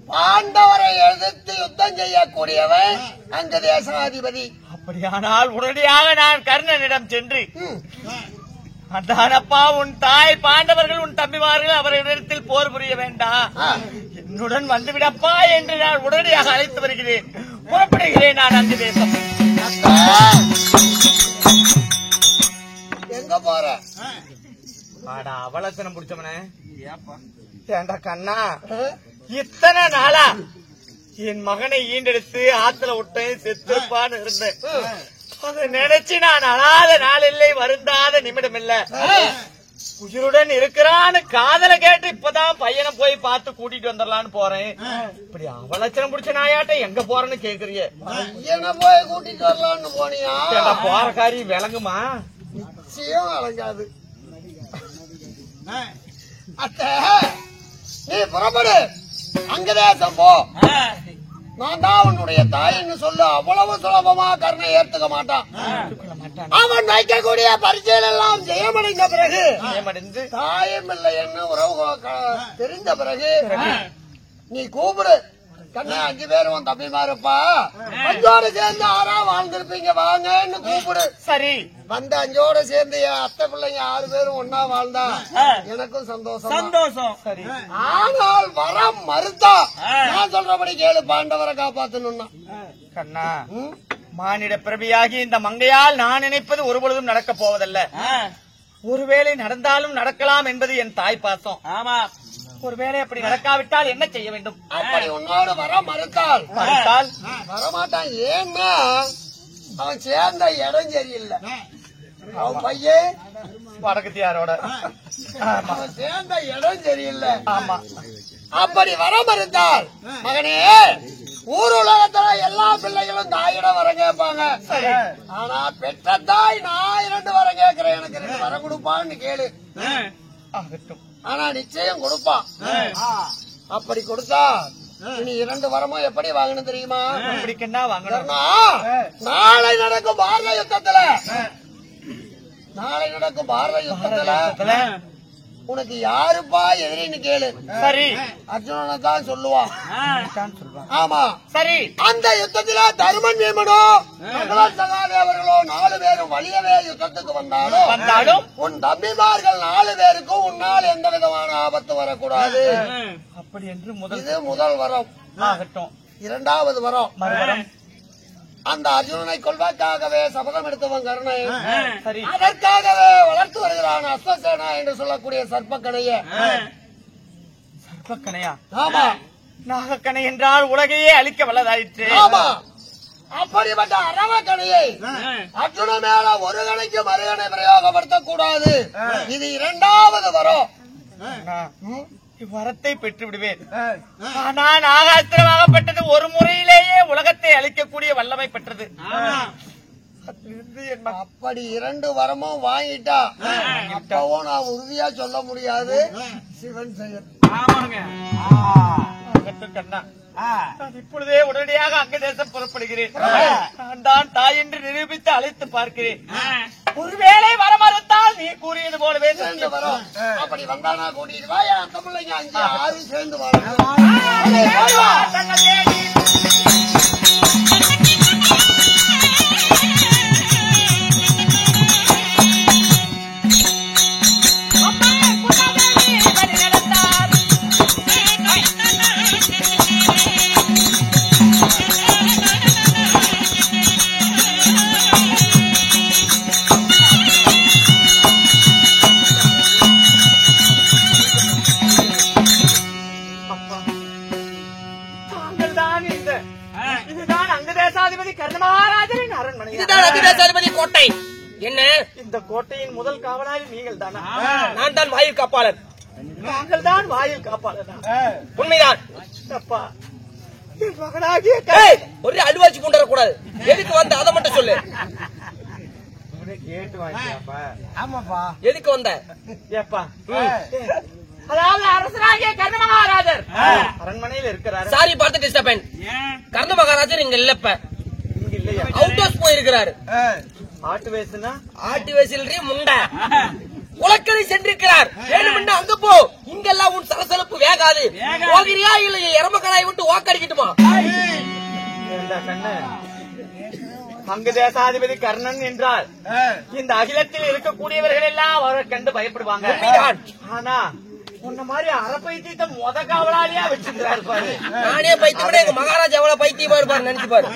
பாண்டவரை எதிர்த்து யுத்தம் செய்யக்கூடியவன் அங்க தேசாதிபதி. அப்படியானால் உடனடியாக நான் கர்ணனிடம் சென்று, அதானப்பா உன் தாய் பாண்டவர்கள் உன் தம்பிமார்கள் அவரிடத்தில் போர் புரிய வேண்டாம், என்னுடன் வந்துவிடப்பா என்று நான் உடனடியாக அழைத்து வருகிறேன். புறப்படுகிறேன் நான் அந்த தேசம். எங்க போற? அவலசனம் பிடிச்சவனே ஏண்டா கண்ணா, இத்தனை நாளா என் மகனை ஈண்டெடுத்து ஆத்துல விட்டேன், செத்துப்பான்னு இருந்தேன். அதை நினைச்சு நான் அழாத நாள் இல்லை, வருந்தாத நிமிடம் இல்ல. உயிருடன் இருக்கிறான்னு காதல கேட்டு இப்பதான் பையனை போய் பார்த்து கூட்டிட்டு வந்துடலான்னு போறேன். இப்படி அவலட்சணம் பிடிச்ச நாயாட்ட எங்க போறேன்னு கேக்குறிய? பையனை போய் கூட்டிட்டு வரலான்னு போனியா? போற காரியம் விளங்குமா? நிச்சயம் விளங்காது. அத்தை, நீ புறப்படு, அங்க தேசம் போ. நான் தான் உன்னுடைய தாயின்னு சொல்லு. அவ்வளவு சுலபமா கர்ணை ஏத்துக்க மாட்டான். அவன் வைக்கக்கூடிய பரிச்சைகள் எல்லாம் ஜெயமடைந்த பிறகு, தாயும் இல்லை என்ன உறவு தெரிந்த பிறகு நீ கூப்பிடு. கண்ணா 5 பேரும் தம்பிமா இருப்பா, அஞ்சோட சேர்ந்து 6 வாழ்ந்திருப்பீங்க, வாங்கன்னு கூப்பிடு. சரி, வந்த 5ஓட சேர்ந்து என் அத்தை பிள்ளைங்க 6 பேரும் ஒன்னா வாழ்ந்தா எனக்கும் சந்தோஷம். சரி, ஆனால் வரம் மறுத்தா நான் சொல்றபடி கேளு, பாண்டவரை காப்பாத்தணும்னா. கண்ணா, மானிட பிறவியாகி இந்த மங்கையால் நான் நினைப்பது ஒருபொழுதும் நடக்க போவதல்ல. ஒருவேளை நடந்தாலும் நடக்கலாம் என்பது என் தாய் பாசம். ஆமா, ஒருவேளை அப்படி நடக்காவிட்டால் என்ன செய்ய வேண்டும்? அப்படி உன்னோடு வர மறுத்தால் வரமாட்டான். ஏன்னா அவன் சேர்ந்த இடம் சரியில்லை. அவன் பையன் வடக்குத்தியாரோட அவன் சேர்ந்த இடம் சரியில்லை. ஆமா, அப்படி வர மறுத்தால் மகனே, ஊர் உலகத்துல எல்லா பிள்ளைகளும் தாயிடம் வர கேட்பாங்க. ஆனா பெற்ற தாய் நான் 2 வரம் கேட்கிறேன், எனக்கு 2 வரம் கொடுப்பான்னு கேளு. ஆனா நிச்சயம் கொடுப்பான். அப்படி கொடுத்தா இனி 2 வரமும் எப்படி வாங்கணும் தெரியுமா? நாளை நடக்கும் பாரத யுத்தத்துல உனக்கு யாருப்பா எதிரின்னு கேளு. சரி, அர்ஜுனனை தான் சொல்லுவான். ஆமா, சரி. அந்த யுத்தத்தில தருமன் வீமனோ சகாதேவர்களோ 4 பேரும் வலியவே யுத்தத்துக்கு வந்தாலும் உன் தம்பிமார்கள் 4 பேருக்கும் உன்னால் எந்த விதமான ஆபத்து வரக்கூடாது. அப்படி என்று இது முதல் வரம். ஆகட்டும். 2வது வரம், அந்த அர்ஜுனனை கொள்வதற்காகவே சபதம் எடுத்தவன் கர்ணை. அதற்காகவே வளர்த்து வருகிறான் அஸ்வசேனா என்று சொல்லக்கூடிய சர்ப்பக்கணைய. சர்ப்பக்கணையா? ஆமா, நாகக்கணை என்றால் உலகையே அழிக்க வல்லதாயிற்று. ஆமா, அப்படிப்பட்ட அரவக்கணையை அர்ஜுன மேல ஒரு கணைக்கு மறுகணை பிரயோகப்படுத்தக் கூடாது. இது 2வது வரம். வரத்தை பெற்று விடுவேன். ஆனால் ஆகாஸ்திரமாகப்பட்டது ஒரு முறையிலேயே உலகத்தை அழிக்கக்கூடிய வல்லமை பெற்றது. அப்படி 2 வரமும் வாங்கிட்டா அப்பவும் நான் உறுதியா சொல்ல முடியாது சிவன் செயல். கண்ணா, நான் இப்பொழுதே உடனடியாக அங்க தேசம் புறப்படுகிறேன். நான் தான் தாய் என்று நிரூபித்து அழைத்து பார்க்கிறேன். ஒருவேளை வர மறுத்தால் நீ கூறியது போலவே சேர்ந்து வரும். அப்படி வந்தானா கூட்டிட்டு வா, என் தமிழ்லைங்க 5 6 சேர்ந்து வரும். கோட்டை என்ன? இந்த கோட்டையின் முதல் காவலாளி நீங்கள் தானா? நான் தான் வாயில் காப்பாளர். நாங்கள் தான் வாயில் காப்பாளர். உண்மைதான். அப்பா, என் மகனாகிய ஒரு அழுவாச்சி கொண்டு வரக்கூடாது. எதுக்கு வந்த அதை மட்டும் சொல்லு. கேட்டு வாங்கியாப்பா. ஆமாப்பா, எதுக்கு வந்த? ஏப்பா, அதாவது அரசராகிய கர்ண மகாராஜர் அரண்மனையில் இருக்கிறாரு. சாரி பார்த்து டிஸ்டர்பன். கர்ண மகாராஜர் இங்க இல்லப்ப, இங்க இல்லையா? அவுட் ஹவுஸ் போயிருக்கிறாரு. ஆட்டு வேசுனா ஆட்டு வேசிலே முண்டை உலக்கரை சென்றிருக்கிறார். வேணுமென்னா அங்க போ, இங்கெல்லாம் உன் சலசலப்பு வேகாது. போகிறியா இல்ல எரமக்கடாய் விட்டு வாக்கடிக்கட்டுமா? அங்கு தேசாதிபதி கர்ணன் என்றால் இந்த அகிலத்தில் இருக்கக்கூடியவர்கள் எல்லாம் அவரை கண்டு பயப்படுவாங்க. ஆனா உன்ன மாதிரி அறப்பைத்தியத்தை மொத காவலாளியா வச்சிருக்கிறாரு பாரு. நானே பைத்தியம் விட எங்க மகாராஜா எவ்வளவு பைத்தியமா இருப்பாரு நினைச்சு பாரு.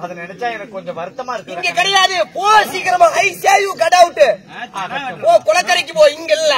அதை நினைச்சா எனக்கு கொஞ்சம் வருத்தமா இருக்கு. இங்க கிடையாது, போ சீக்கிரமா. ஐ சே யூ கட் அவுட். போ குளக்கரைக்கு போ, இங்க இல்ல.